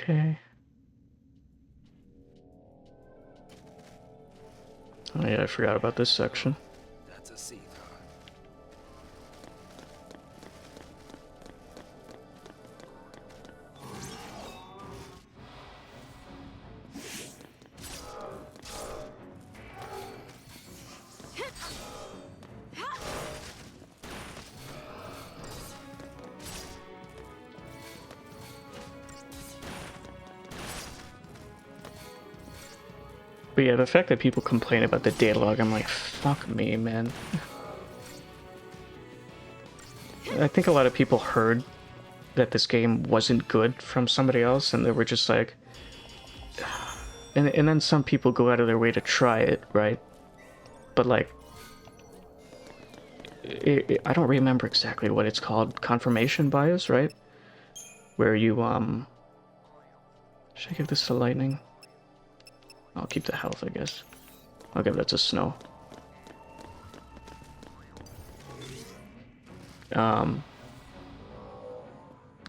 Okay. Oh yeah, I forgot about this section. That's a seat, huh? But yeah, the fact that people complain about the dialogue, I'm like, fuck me, man. I think a lot of people heard that this game wasn't good from somebody else, and they were just like... And then some people go out of their way to try it, right? But like... I don't remember exactly what it's called. Confirmation bias, right? Where you, should I give this to lightning? I'll keep the health, I guess. I'll give that to snow.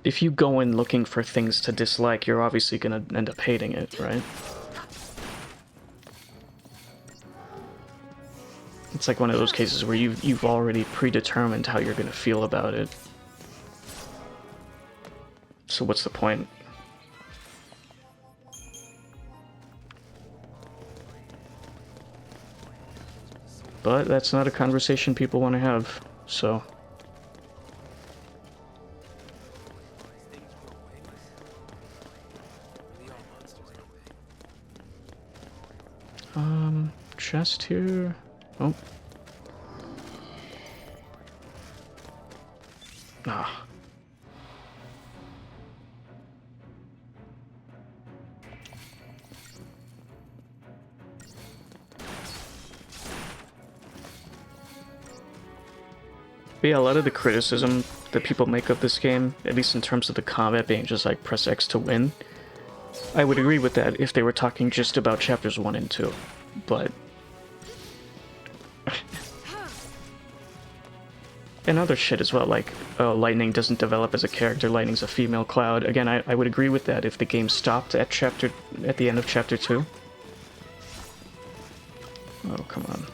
If you go in looking for things to dislike, you're obviously gonna end up hating it, right? It's like one of those cases where you've already predetermined how you're gonna feel about it. So what's the point? But that's not a conversation people want to have, so... Chest here... Oh. Ah. But yeah, a lot of the criticism that people make of this game, at least in terms of the combat being just like press X to win, I would agree with that if they were talking just about chapters 1 and 2, but... and other shit as well, like, oh, Lightning doesn't develop as a character, Lightning's a female Cloud. Again, I would agree with that if the game stopped at the end of chapter 2. Oh, come on.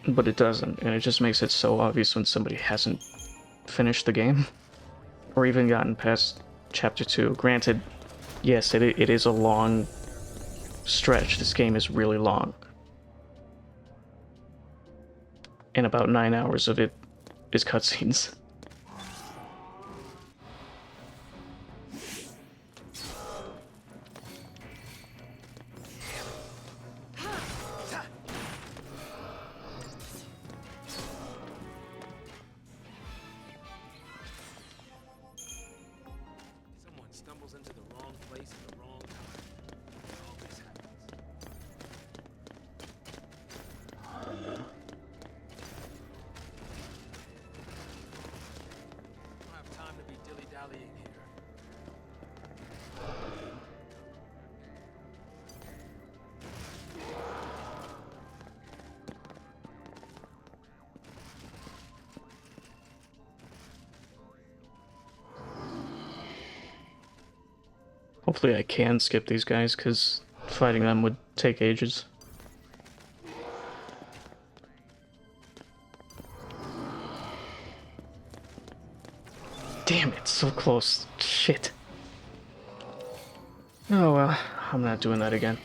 but it doesn't, and it just makes it so obvious when somebody hasn't finished the game, or even gotten past Chapter 2. Granted, yes, it is a long stretch. This game is really long. And about 9 hours of it is cutscenes. Someone stumbles into the wrong place at the wrong time. It always happens. I don't have time to be dilly-dallying here. Hopefully I can skip these guys, because fighting them would take ages. Damn it, so close. Shit. Oh well, I'm not doing that again.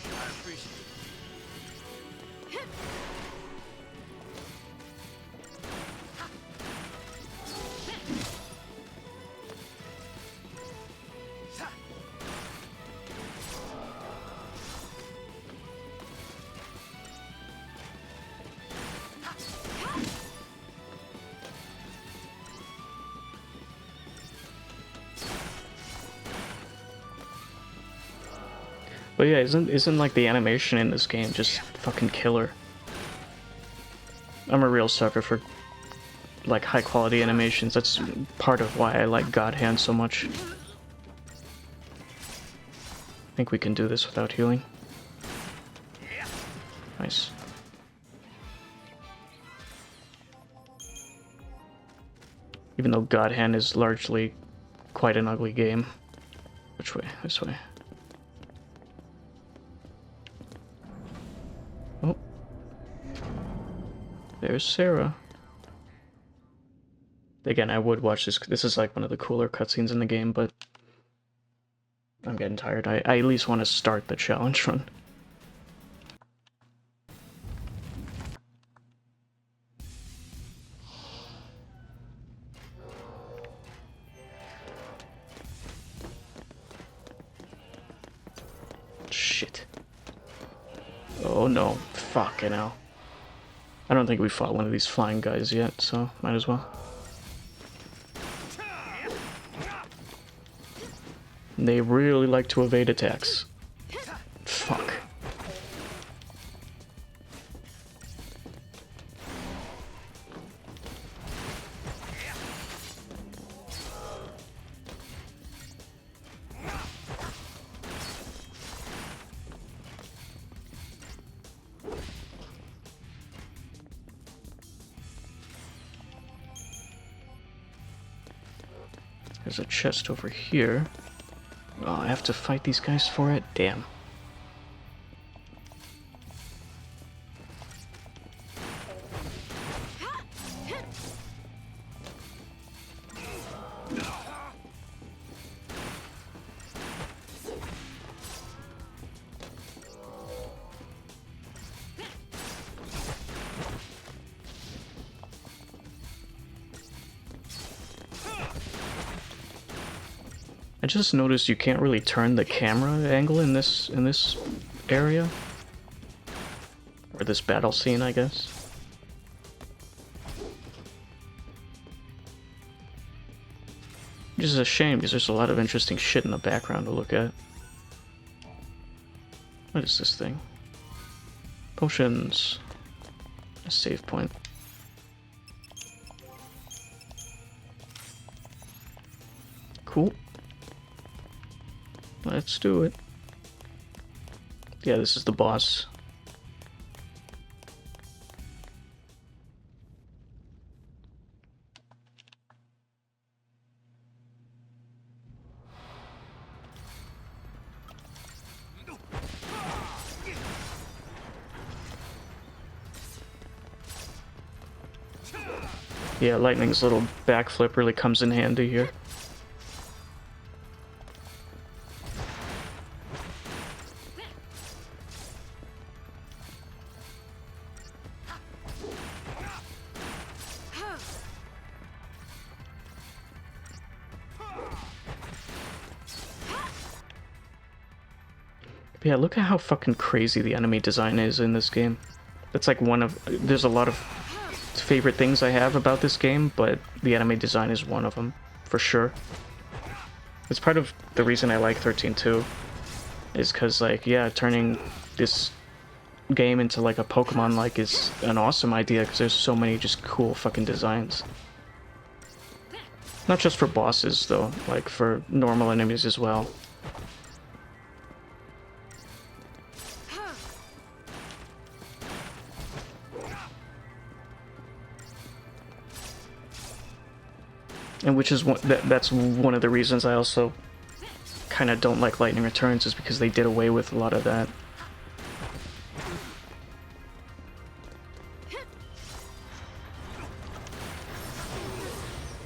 I appreciate it. But yeah, isn't like the animation in this game just fucking killer? I'm a real sucker for like high quality animations. That's part of why I like God Hand so much. I think we can do this without healing. Nice. Even though God Hand is largely quite an ugly game. Which way? This way. Oh. There's Sarah. Again, I would watch this. This is like one of the cooler cutscenes in the game, but I'm getting tired. I at least want to start the challenge run. Shit. Oh no. Fucking hell. I don't think we fought one of these flying guys yet, so might as well. They really like to evade attacks. Fuck. There's a chest over here. Oh, I have to fight these guys for it? Damn. I just noticed you can't really turn the camera angle in this area. Or this battle scene, I guess. Which is a shame, because there's a lot of interesting shit in the background to look at. What is this thing? Potions. A save point. Cool. Let's do it. Yeah, this is the boss. Yeah, Lightning's little backflip really comes in handy here. But yeah, look at how fucking crazy the enemy design is in this game. That's like one of... There's a lot of favorite things I have about this game, but the enemy design is one of them, for sure. It's part of the reason I like 13 too, is because, like, yeah, turning this game into like a Pokemon like is an awesome idea, because there's so many just cool fucking designs. Not just for bosses though, like for normal enemies as well. And which is that's one of the reasons I also kind of don't like Lightning Returns, is because they did away with a lot of that.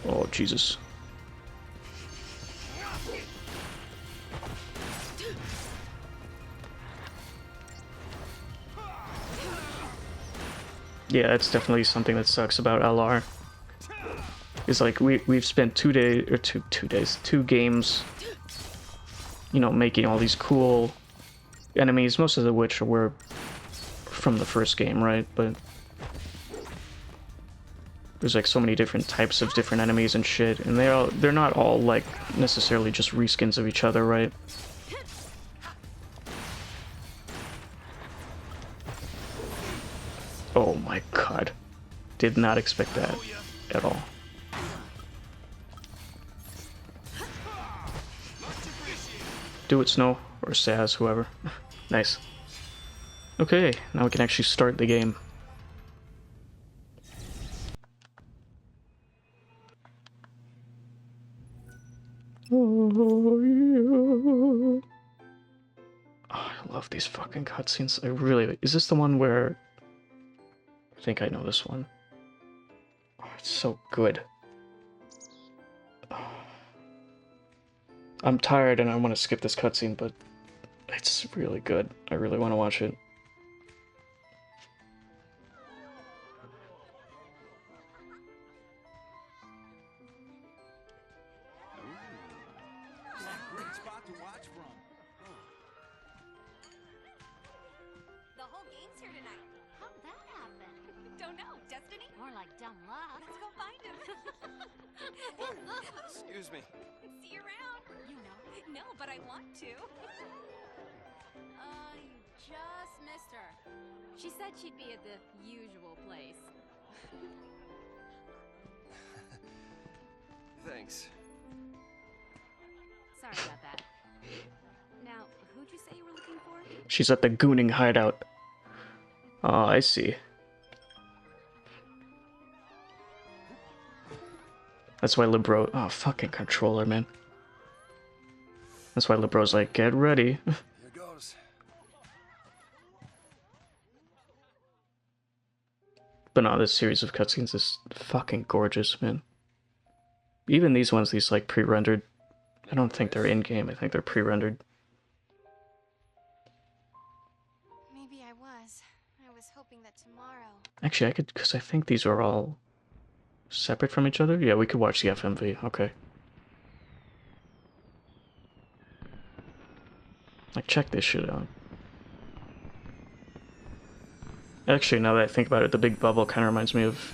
Oh, Jesus. Yeah, that's definitely something that sucks about LR. Is like we've spent 2 days or two games, you know, making all these cool enemies, most of which were from the first game, right? But there's like so many different types of different enemies and shit, and they're not all like necessarily just reskins of each other, right? Oh my god. Did not expect that at all. Do it, Snow, or Saz, whoever. Nice. Okay, now we can actually start the game. Oh, yeah. Oh, I love these fucking cutscenes. I really... Is this the one where... I think I know this one. Oh, it's so good. I'm tired and I want to skip this cutscene, but it's really good. I really want to watch it. Great spot to watch from. The whole game's here tonight. How'd that happen? Don't know. Destiny? More like dumb luck. Let's go find him. Excuse me. See you around. You know. No, but I want to. You just missed her. She said she'd be at the usual place. Thanks. Sorry about that. Now, who'd you say you were looking for? She's at the Gooning hideout. Oh, I see. That's why Libro... Oh, fucking controller, man. That's why Libro's like, get ready. Here goes. But no, this series of cutscenes is fucking gorgeous, man. Even these ones, these like pre-rendered, I don't think they're in-game, I think they're pre-rendered. Maybe I was. I was hoping that tomorrow... Actually, I could, because I think these are all separate from each other. Yeah, we could watch the FMV, okay. Like, check this shit out. Actually, now that I think about it, the big bubble kind of reminds me of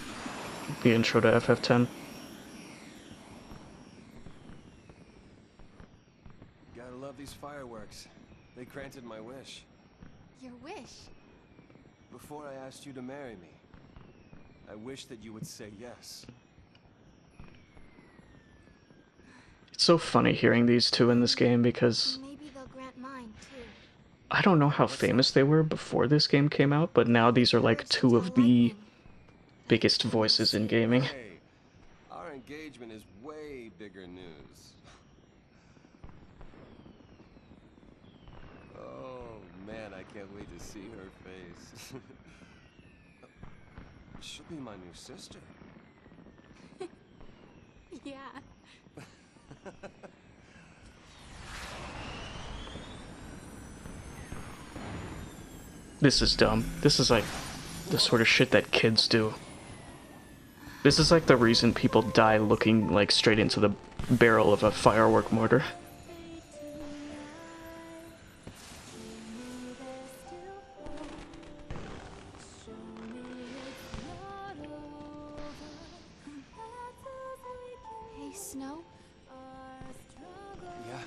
the intro to FF10. Gotta love these fireworks. They granted my wish. Your wish? Before I asked you to marry me, I wish that you would say yes. It's so funny hearing these two in this game because Maybe they'll I don't know how famous they were before this game came out, but now these are like two of the biggest voices in gaming. Hey, our engagement is way bigger news. Oh man, I can't wait to see her face. She'll be my new sister. Yeah. This is dumb. This is like the sort of shit that kids do. This is like the reason people die looking like straight into the barrel of a firework mortar. Hey, Snow? Yeah.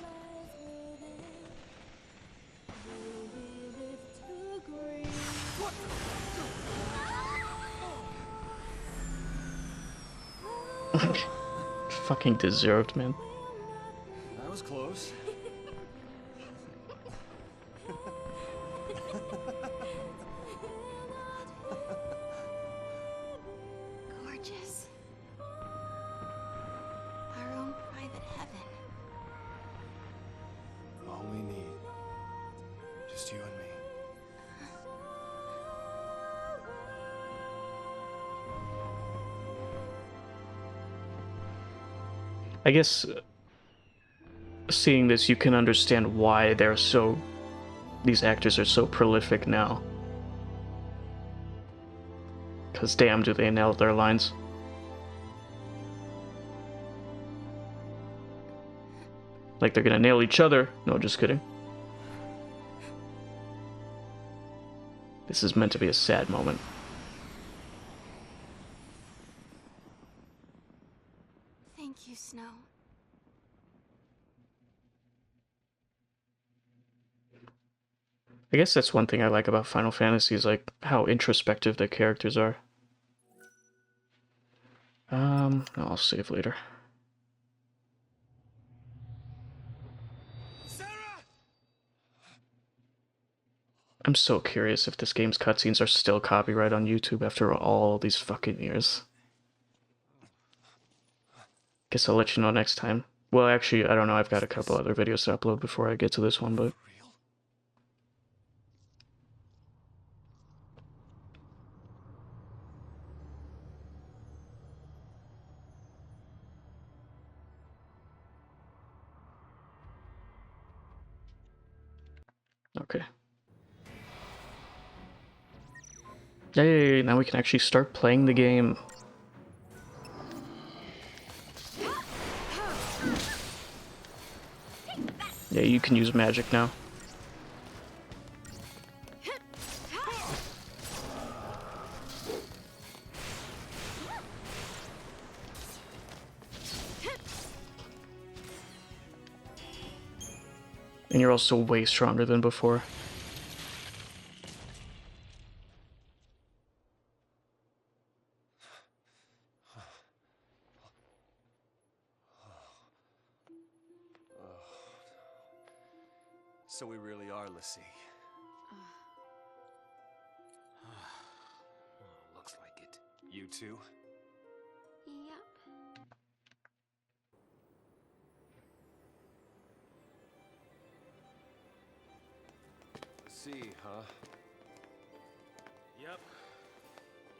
Fucking deserved, man. That was close. Gorgeous. Our own private heaven. All we need. Just you and me. I guess seeing this, you can understand why these actors are so prolific now. Cause damn, do they nail their lines. Like they're gonna nail each other. No, just kidding. This is meant to be a sad moment. Thank you, Snow. I guess that's one thing I like about Final Fantasy is like how introspective the characters are. I'll save later. Sarah! I'm so curious if this game's cutscenes are still copyright on YouTube after all these fucking years. Guess I'll let you know next time. Well, actually, I don't know. I've got a couple other videos to upload before I get to this one, but... Okay. Yay, now we can actually start playing the game. Yeah, you can use magic now. And you're also way stronger than before. So we really are Lassie. Looks like it. You too? Yep. Lassie, huh? Yep.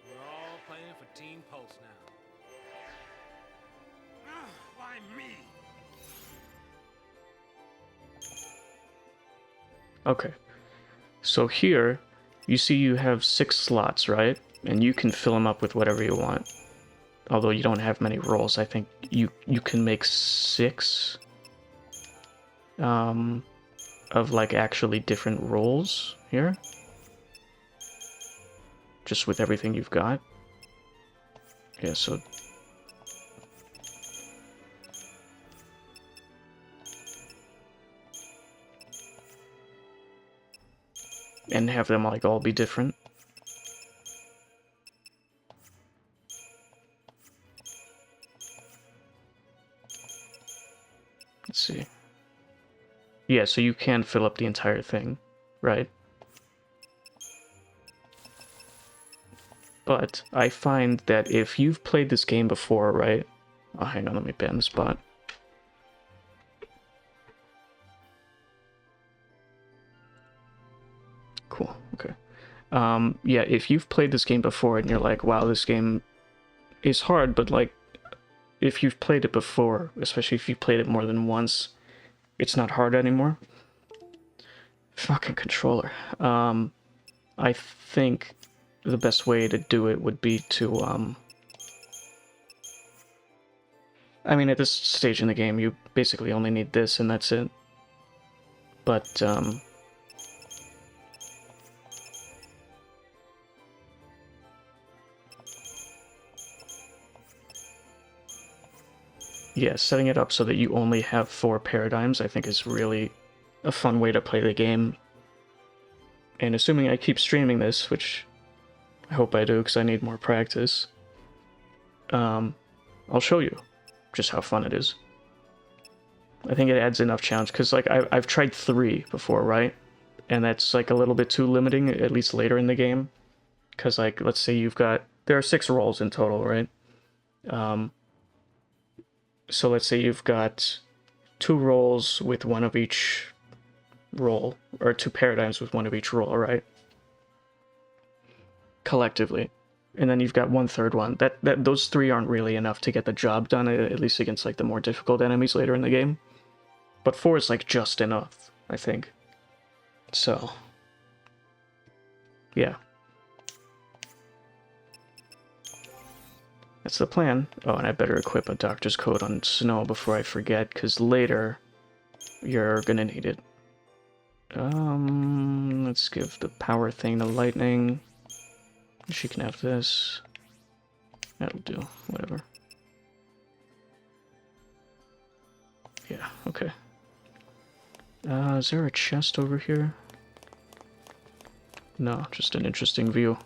We're all playing for Team Pulse now. Why me? Okay. So here, you see you have 6 slots, right? And you can fill them up with whatever you want. Although you don't have many rolls, I think you can make 6 of like actually different roles here. Just with everything you've got. Yeah, so and have them like all be different. Let's see. Yeah, so you can fill up the entire thing. right? But I find that if you've played this game before, right? Oh, hang on, let me ban the spot. Cool, okay. Yeah, if you've played this game before and you're like, wow, this game is hard, but like, if you've played it before, especially if you've played it more than once, it's not hard anymore. Fucking controller. I think the best way to do it would be to, I mean, at this stage in the game, you basically only need this and that's it. But, yeah, setting it up so that you only have 4 paradigms, I think is really a fun way to play the game. And assuming I keep streaming this, which I hope I do because I need more practice, I'll show you just how fun it is. I think it adds enough challenge because like I've tried 3 before, right? And that's like a little bit too limiting, at least later in the game. Because like, let's say there are 6 roles in total, right? So let's say you've got 2 roles with one of each role, or 2 paradigms with one of each role, right? Collectively. And then you've got 1/3 one. Those 3 aren't really enough to get the job done, at least against like the more difficult enemies later in the game. But 4 is like just enough, I think. So, yeah. That's the plan. Oh, and I better equip a doctor's coat on Snow before I forget, because later you're gonna need it. Let's give the power thing to Lightning. She can have this. That'll do. Whatever. Yeah, okay. Is there a chest over here? No, just an interesting view.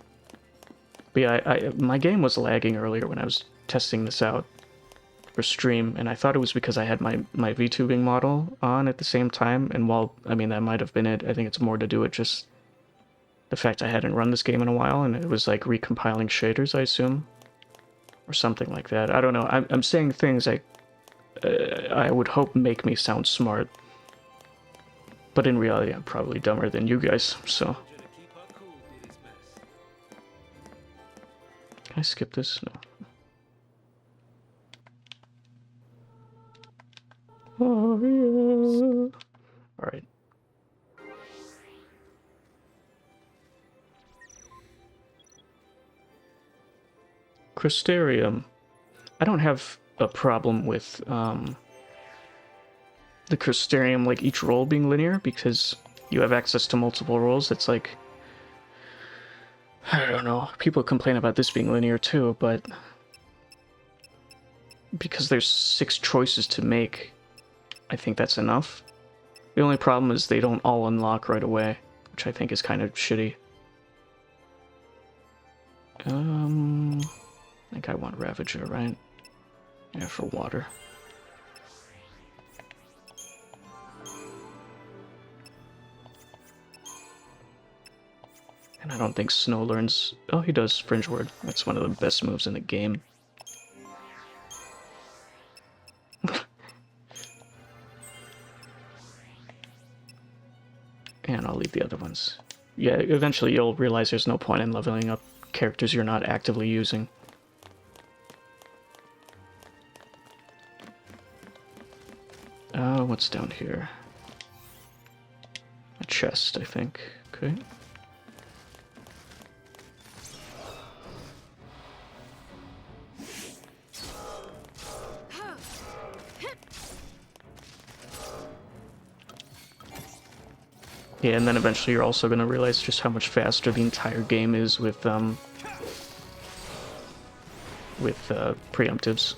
But yeah, my game was lagging earlier when I was testing this out for stream, and I thought it was because I had my VTubing model on at the same time, and while, I mean, that might have been it, I think it's more to do with just the fact I hadn't run this game in a while, and it was like recompiling shaders, I assume. Or something like that. I don't know. I'm saying things I would hope make me sound smart. But in reality, I'm probably dumber than you guys, so... Can I skip this? No. Oh, yeah. Alright. Crystarium. I don't have a problem with the Crystarium, like each role being linear, because you have access to multiple roles. It's like, I don't know, people complain about this being linear too, but because there's 6 choices to make, I think that's enough. The only problem is they don't all unlock right away, which I think is kind of shitty. I think I want Ravager, right? Yeah, for water. And I don't think Snow learns... Oh, he does Fringe Word. That's one of the best moves in the game. And I'll leave the other ones. Yeah, eventually you'll realize there's no point in leveling up characters you're not actively using. What's down here? A chest, I think. Okay. Yeah, and then eventually you're also going to realize just how much faster the entire game is with preemptives.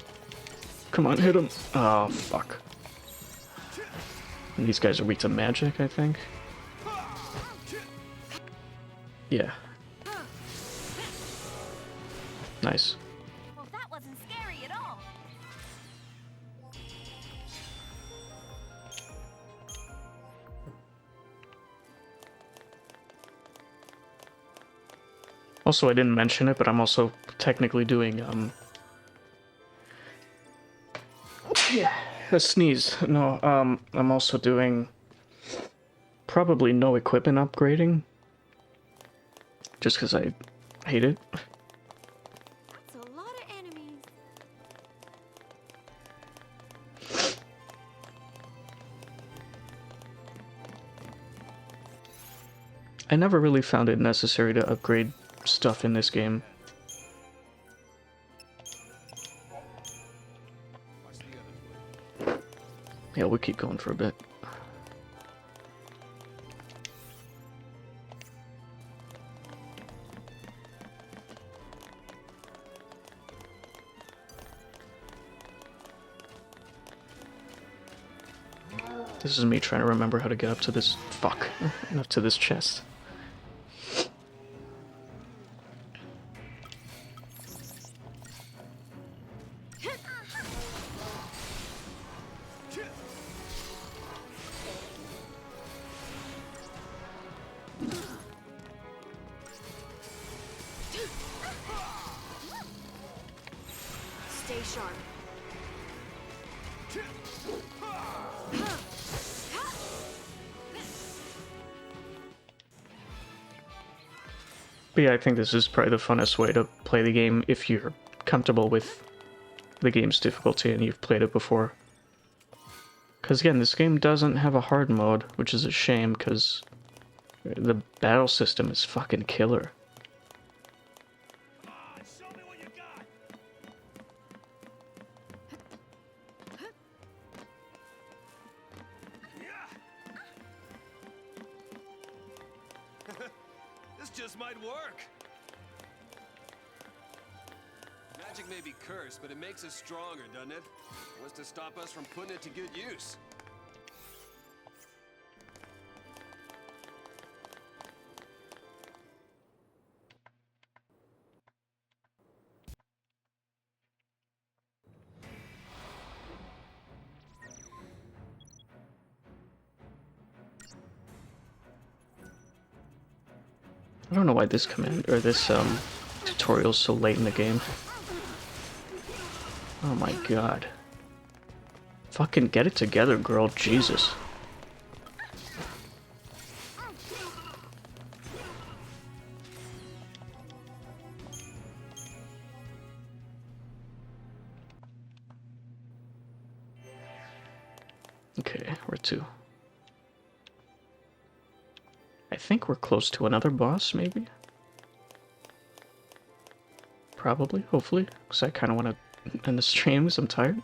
Come on, hit him! Oh, fuck. And these guys are weak to magic, I think. Yeah. Nice. Well, that wasn't scary at all. Also, I didn't mention it, but I'm also technically doing, yeah, a sneeze. No, I'm also doing probably no equipment upgrading. Just because I hate it. That's a lot of enemies. I never really found it necessary to upgrade stuff in this game. Yeah, we'll keep going for a bit. This is me trying to remember how to get up to this... fuck. Up to this chest. Stay sharp. But yeah, I think this is probably the funnest way to play the game if you're comfortable with the game's difficulty and you've played it before. Because again, this game doesn't have a hard mode, which is a shame because the battle system is fucking killer. Show me what you got. This just might work. Magic may be cursed, but it makes us stronger, doesn't it? What's to stop us from putting it to good use? I don't know why this command or this tutorial is so late in the game. Oh my god. Fucking get it together, girl. Jesus. Okay, where to? I think we're close to another boss, maybe? Probably, hopefully, because I kind of want to end the stream because I'm tired.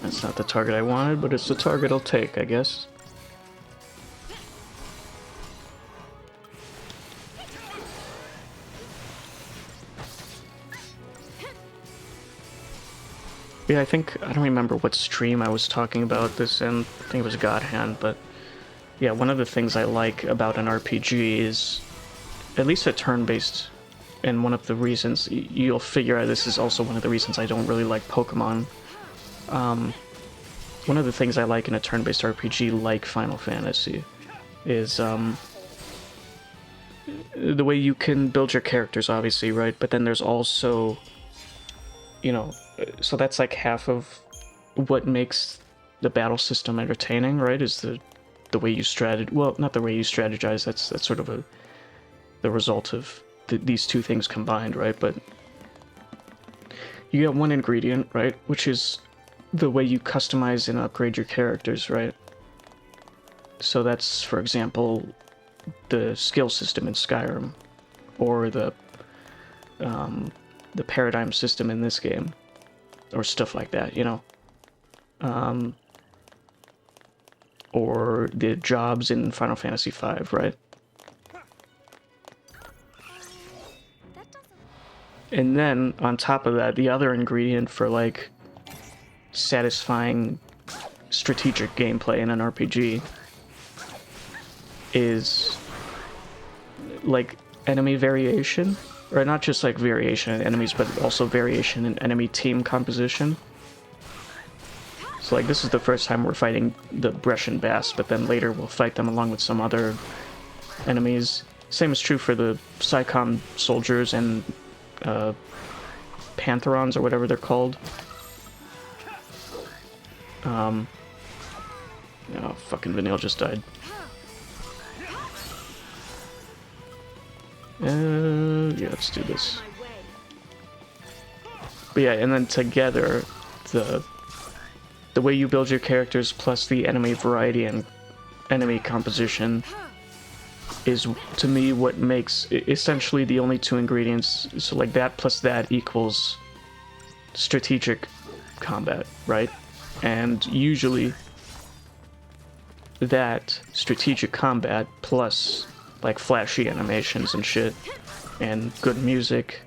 That's not the target I wanted, but it's the target I'll take, I guess. Yeah, I don't remember what stream I was talking about this in. I think it was God Hand, but yeah, one of the things I like about an RPG is at least a turn-based, and one of the reasons you'll figure out this is also one of the reasons I don't really like Pokemon. One of the things I like in a turn-based RPG like Final Fantasy is the way you can build your characters, obviously, right? But then there's also, you know, so that's like half of what makes the battle system entertaining, right? Is the way you well, not the way you strategize. That's sort of the result of these two things combined, right? But you get one ingredient, right, which is the way you customize and upgrade your characters, right? So that's, for example, the skill system in Skyrim, or the paradigm system in this game, or stuff like that, you know? Or the jobs in Final Fantasy V, right? And then, on top of that, the other ingredient for, like, satisfying strategic gameplay in an RPG is like enemy variation, or not just like variation in enemies, but also variation in enemy team composition. So like this is the first time we're fighting the Brescian Bass, but then later we'll fight them along with some other enemies. Same is true for the Psycom soldiers and Pantherons, or whatever they're called. Oh, fucking Vanille just died. Yeah, let's do this. But yeah, and then together, the way you build your characters plus the enemy variety and enemy composition is, to me, what makes essentially the only two ingredients. So like that plus that equals strategic combat, right? And usually that strategic combat plus like flashy animations and shit and good music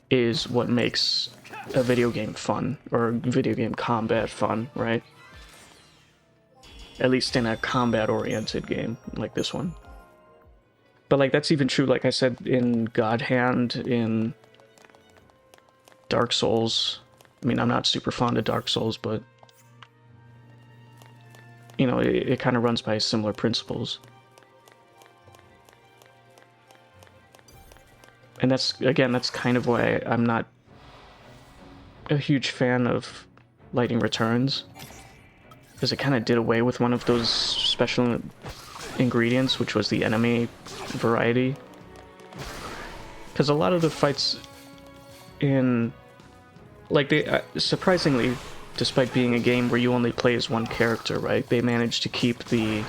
is what makes a video game fun, or video game combat fun, right? At least in a combat-oriented game like this one. But like that's even true, like I said, in God Hand, in Dark Souls. I mean, I'm not super fond of Dark Souls, but you know, it kind of runs by similar principles. And that's, again, that's kind of why I'm not a huge fan of Lightning Returns, because it kind of did away with one of those special ingredients, which was the enemy variety. Because a lot of the fights in, like, they surprisingly, despite being a game where you only play as one character, right, they managed to keep the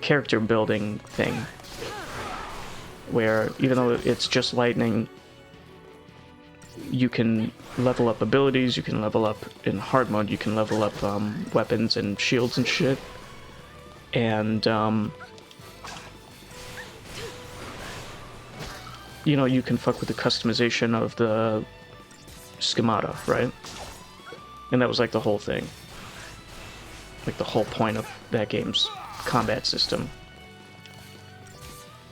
character building thing, where even though it's just lightning, you can level up abilities, you can level up in hard mode, you can level up weapons and shields and shit. And you know, you can fuck with the customization of the schemata, right? And that was like the whole thing. Like the whole point of that game's combat system.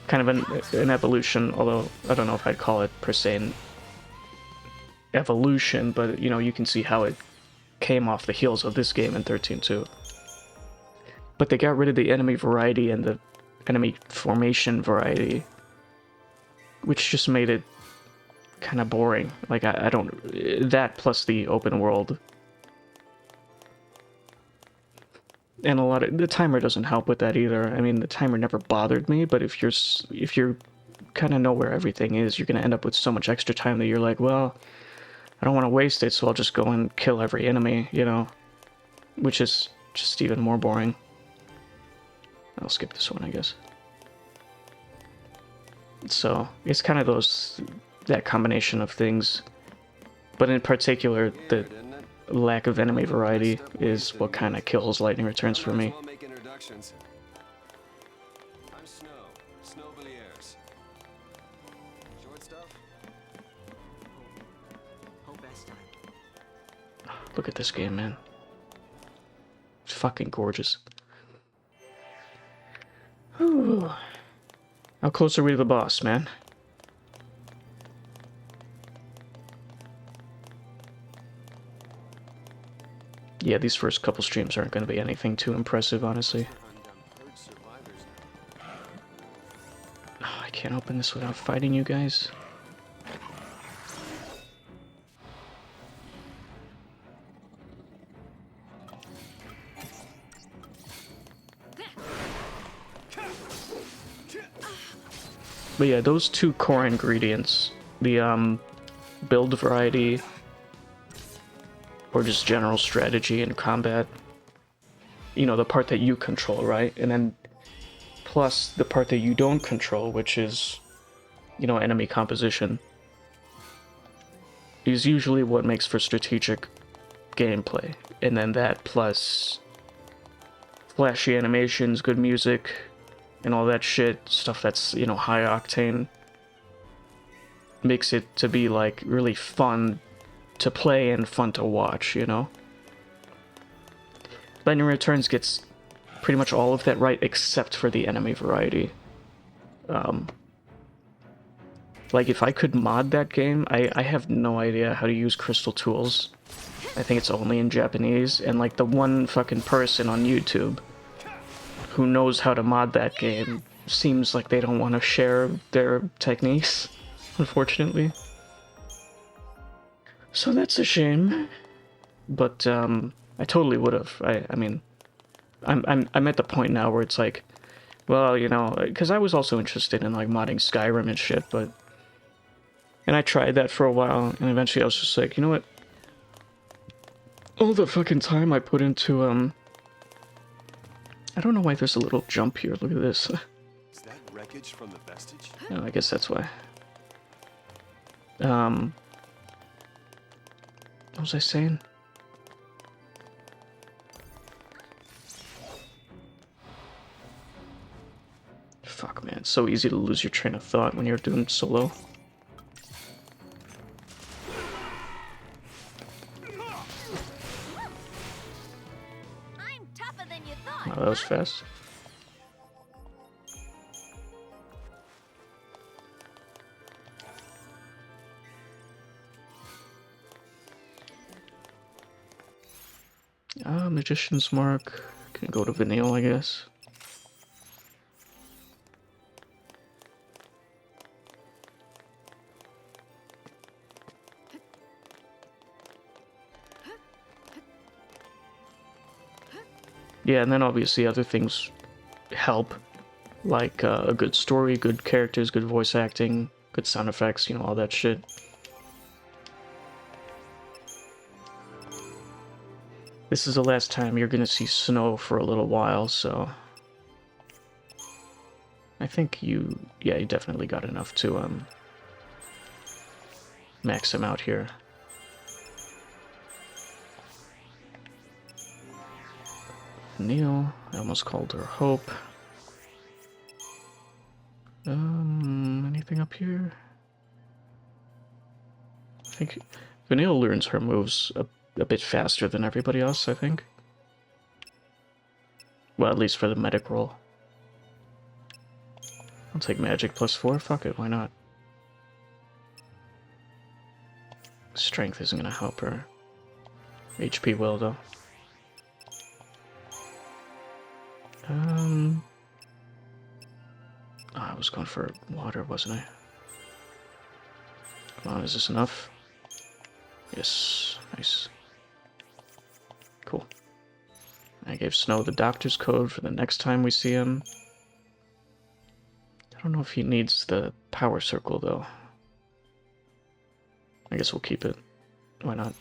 Kind of an evolution, although I don't know if I'd call it per se an evolution, but you know, you can see how it came off the heels of this game in 13 too. But they got rid of the enemy variety and the enemy formation variety, which just made it kind of boring. Like, I don't... That plus the open world. And a lot of... The timer doesn't help with that either. I mean, the timer never bothered me, but if you're kind of know where everything is, you're going to end up with so much extra time that you're like, well, I don't want to waste it, so I'll just go and kill every enemy, you know? Which is just even more boring. I'll skip this one, I guess. So, it's kind of that combination of things. But in particular, the lack of enemy variety is what kind of kills Lightning Returns for me. Look at this game, man. It's fucking gorgeous. Whew. How close are we to the boss, man? Yeah, these first couple streams aren't going to be anything too impressive, honestly. Oh, I can't open this without fighting you guys. But yeah, those two core ingredients, the build variety, or just general strategy and combat, you know, the part that you control, right? And then plus the part that you don't control, which is, you know, enemy composition, is usually what makes for strategic gameplay. And then that plus flashy animations, good music, and all that shit, stuff that's, you know, high octane, makes it to be like really fun to play and fun to watch, you know? Lightning Returns gets pretty much all of that right except for the enemy variety. Like, if I could mod that game, I have no idea how to use crystal tools. I think it's only in Japanese, and like the one fucking person on YouTube who knows how to mod that game seems like they don't want to share their techniques, unfortunately. So that's a shame. But I totally would have. I mean, I'm at the point now where it's like, well, you know, because I was also interested in like modding Skyrim and shit, but and I tried that for a while, and eventually I was just like, you know what? All the fucking time I put into I don't know why there's a little jump here. Look at this. Is that wreckage from the vestige? No, I guess that's why. What was I saying? Fuck, man. It's so easy to lose your train of thought when you're doing solo. I'm tougher than you thought. Oh, that was fast. Magician's Mark. Can go to Vanille, I guess. Yeah, and then obviously other things help, like a good story, good characters, good voice acting, good sound effects, you know, all that shit. This is the last time you're gonna see Snow for a little while, so I think you definitely got enough to max him out here. Neil, I almost called her Hope. Anything up here? I think Vanille learns her moves a bit faster than everybody else, I think. Well, at least for the medic roll. I'll take magic +4, fuck it, why not? Strength isn't gonna help her. HP will, though. Oh, I was going for water, wasn't I? Come on, is this enough? Yes, nice. Cool. I gave Snow the doctor's code for the next time we see him. I don't know if he needs the power circle, though. I guess we'll keep it. Why not?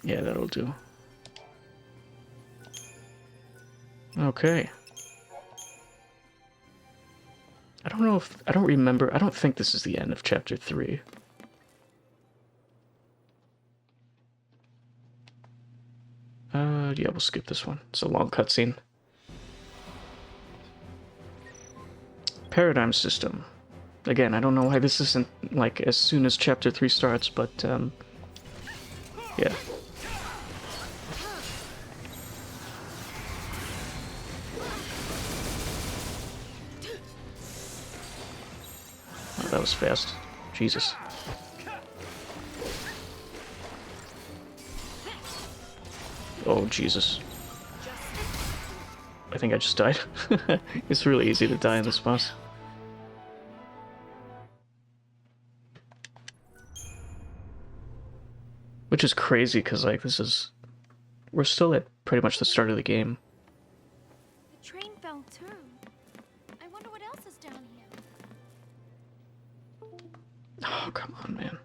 Yeah, that'll do. Okay. I don't know if... I don't remember... I don't think this is the end of Chapter 3. Yeah, we'll skip this one. It's a long cutscene. Paradigm system. Again, I don't know why this isn't, like, as soon as Chapter 3 starts, but, yeah. Oh, that was fast. Jesus. Oh, Jesus. I think I just died. It's really easy to die in this boss. Which is crazy, because, like, this is... We're still at pretty much the start of the game. The train fell too. I wonder what else is down here. Oh, come on, man.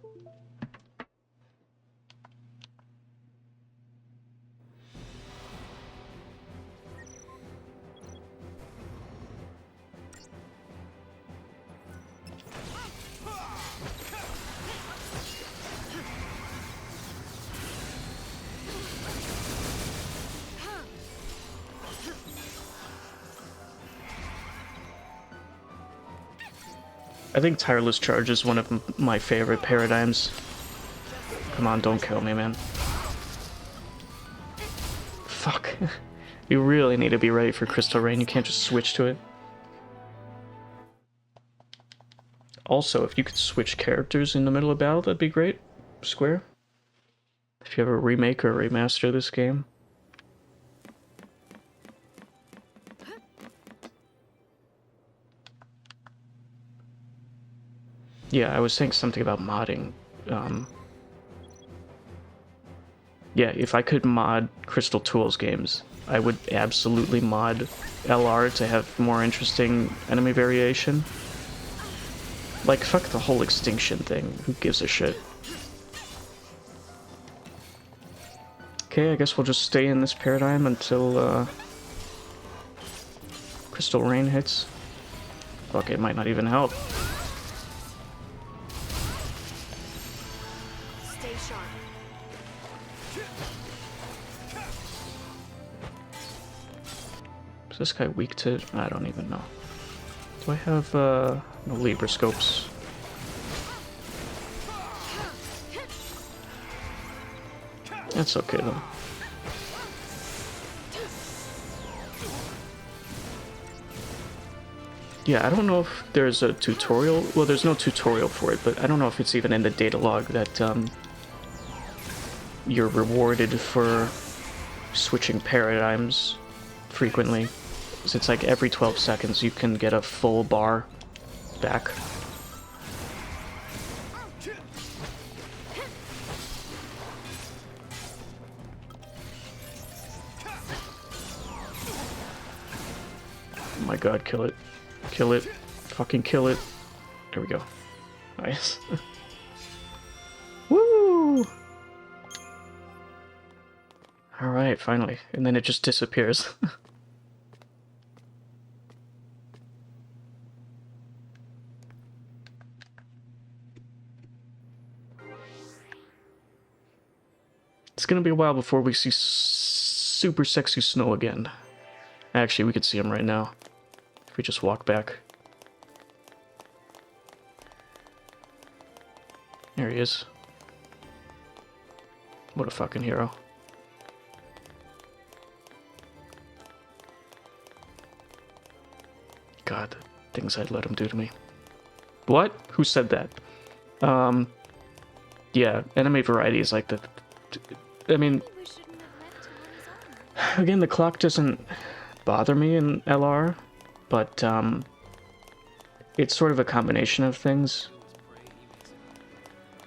I think Tireless Charge is one of my favorite paradigms. Come on, don't kill me, man. Fuck. You really need to be ready for Crystal Rain, you can't just switch to it. Also, if you could switch characters in the middle of battle, that'd be great. Square. If you ever remake or remaster this game. Yeah, I was saying something about modding. Yeah, if I could mod Crystal Tools games, I would absolutely mod LR to have more interesting enemy variation. Like, fuck the whole extinction thing. Who gives a shit? Okay, I guess we'll just stay in this paradigm until, Crystal Rain hits. Fuck, it might not even help. Stay sharp. Is this guy weak to... I don't even know. Do I have, no Libra scopes? That's okay, though. Yeah, I don't know if there's a tutorial. Well, there's no tutorial for it, but I don't know if it's even in the data log that, you're rewarded for switching paradigms frequently. So it's like every 12 seconds you can get a full bar back. Oh my god, kill it. Kill it. Fucking kill it. There we go. Nice. Woo! Alright, finally. And then it just disappears. It's gonna be a while before we see super sexy Snow again. Actually, we could see him right now. If we just walk back. There he is. What a fucking hero. God, the things I'd let him do to me. What? Who said that? Yeah, anime variety is like the... I mean... We shouldn't have left him on his own. Again, the clock doesn't bother me in LR, but, it's sort of a combination of things.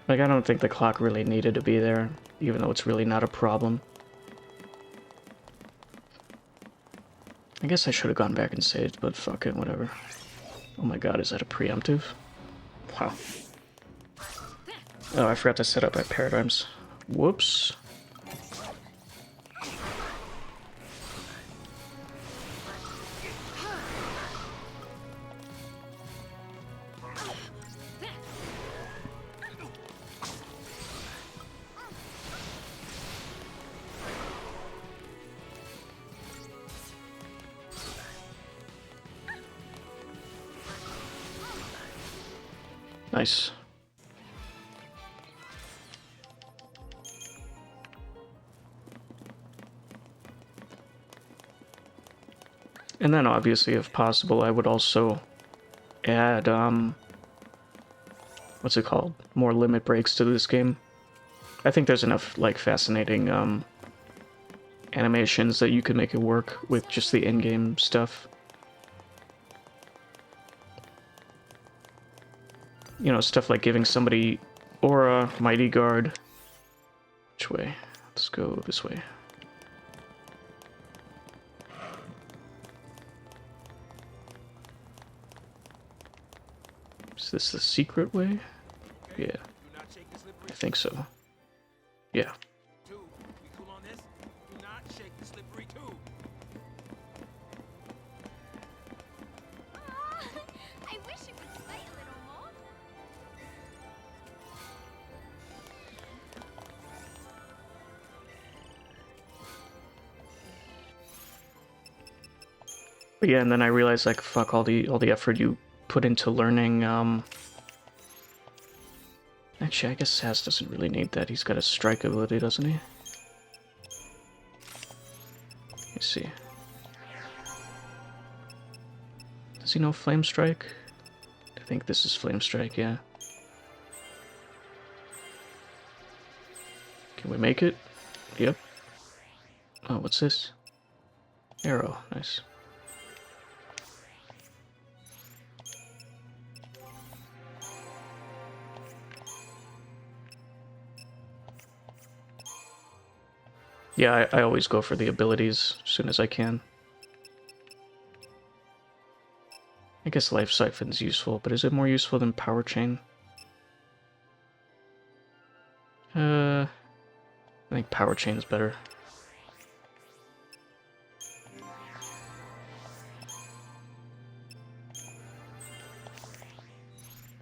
Like, I don't think the clock really needed to be there, even though it's really not a problem. I guess I should have gone back and saved, but fuck it, whatever. Oh my god, is that a preemptive? Wow. Oh, I forgot to set up my paradigms. Whoops. Nice. And then obviously, if possible, I would also add, what's it called? More limit breaks to this game. I think there's enough, like, fascinating, animations that you could make it work with just the in-game stuff. You know, stuff like giving somebody Aura, Mighty Guard. Which way? Let's go this way. Is this the secret way? Yeah, I think so. Yeah. Two, we cool on this? Do not shake the slippery tube. I wish it would sway a little more. But yeah, and then I realized, like, fuck, all the effort you put into learning, Actually, I guess Sass doesn't really need that. He's got a strike ability, doesn't he? Let's see. Does he know Flame Strike? I think this is Flame Strike, yeah. Can we make it? Yep. Oh, what's this? Arrow, nice. Yeah, I always go for the abilities as soon as I can. I guess Life Siphon's useful, but is it more useful than Power Chain? I think Power Chain's better.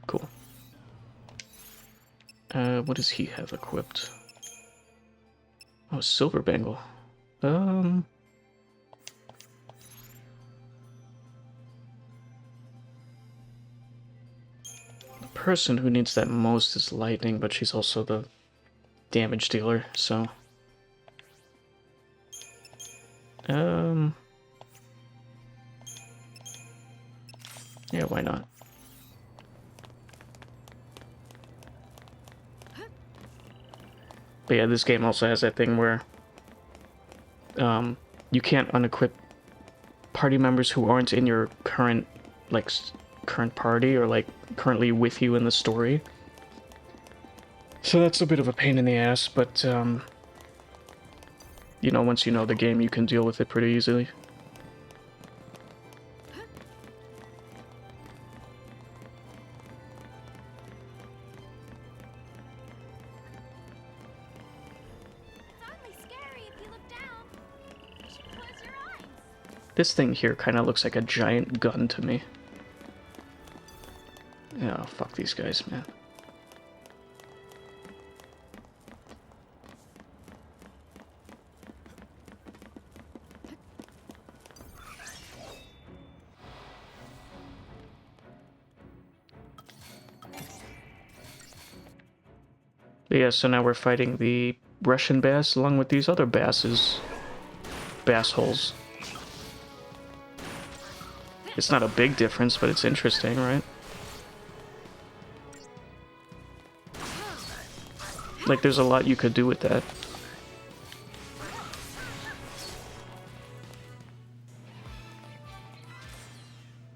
Cool. What does he have equipped? Oh, Silver Bangle. The person who needs that most is Lightning, but she's also the damage dealer, so... Yeah, why not? But yeah, this game also has that thing where you can't unequip party members who aren't in your current, like, current party or, like, currently with you in the story. So that's a bit of a pain in the ass, but, you know, once you know the game, you can deal with it pretty easily. This thing here kind of looks like a giant gun to me. Yeah, fuck these guys, man. But yeah, so now we're fighting the Russian bass along with these other basses. Bass holes. It's not a big difference, but it's interesting, right? Like, there's a lot you could do with that.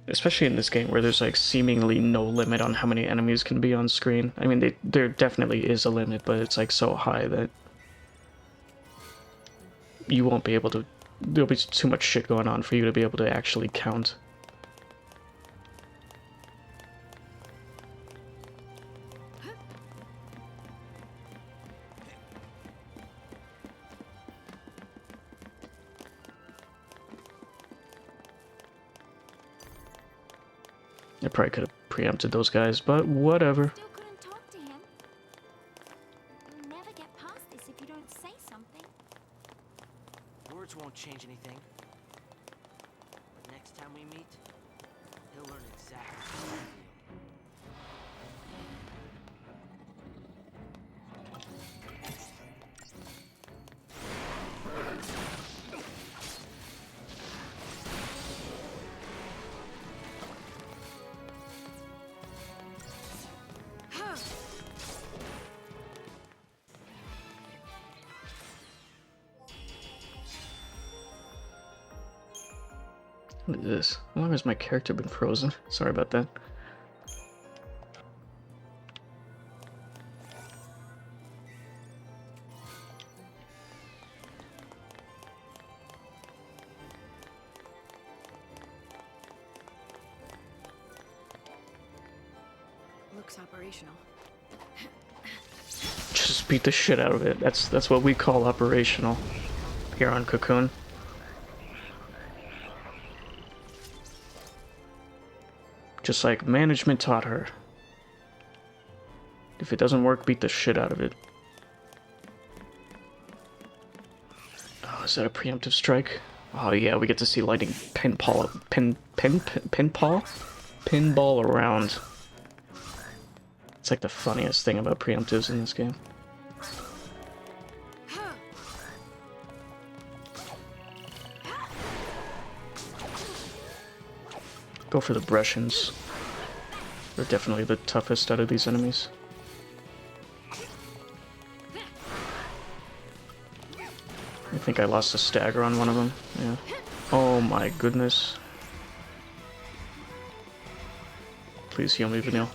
Especially in this game where there's, like, seemingly no limit on how many enemies can be on screen. I mean, there definitely is a limit, but it's, like, so high that you won't be able to... There'll be too much shit going on for you to be able to actually count. I probably could have preempted those guys, but whatever. Still couldn't talk to him. You'll never get past this if you don't say something. Words won't change anything. But next time we meet, he'll learn exactly how I feel. What is this? How long has my character been frozen? Sorry about that. Looks operational. Just beat the shit out of it. That's what we call operational here on Cocoon. Just like management taught her. If it doesn't work, beat the shit out of it. Oh, is that a preemptive strike? Oh yeah, we get to see Lightning pinpaw. Pinball around. It's like the funniest thing about preemptives in this game. Go for the Bretians. They're definitely the toughest out of these enemies. I think I lost a stagger on one of them. Yeah. Oh my goodness. Please heal me, Vanille.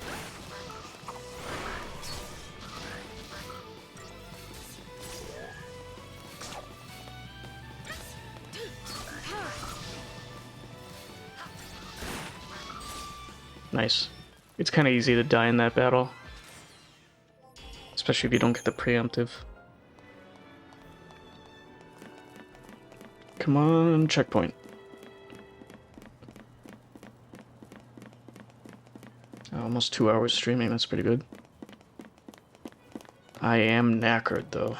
Nice. It's kind of easy to die in that battle. Especially if you don't get the preemptive. Come on, checkpoint. Almost 2 hours streaming, that's pretty good. I am knackered, though.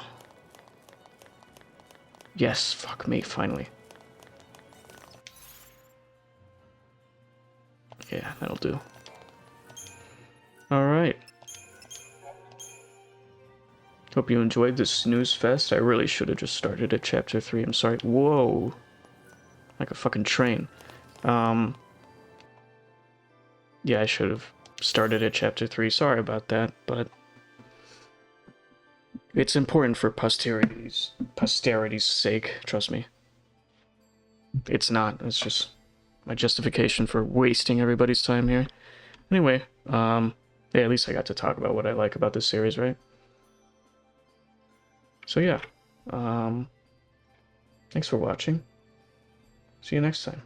Yes, fuck me, finally. Yeah, that'll do. Alright. Hope you enjoyed this snooze fest. I really should have just started at chapter 3. I'm sorry. Whoa. Like a fucking train. Yeah, I should have started at chapter 3. Sorry about that, but it's important for posterity's sake, trust me. It's not. It's just my justification for wasting everybody's time here. Anyway, yeah, at least I got to talk about what I like about this series, right? So yeah, thanks for watching. See you next time.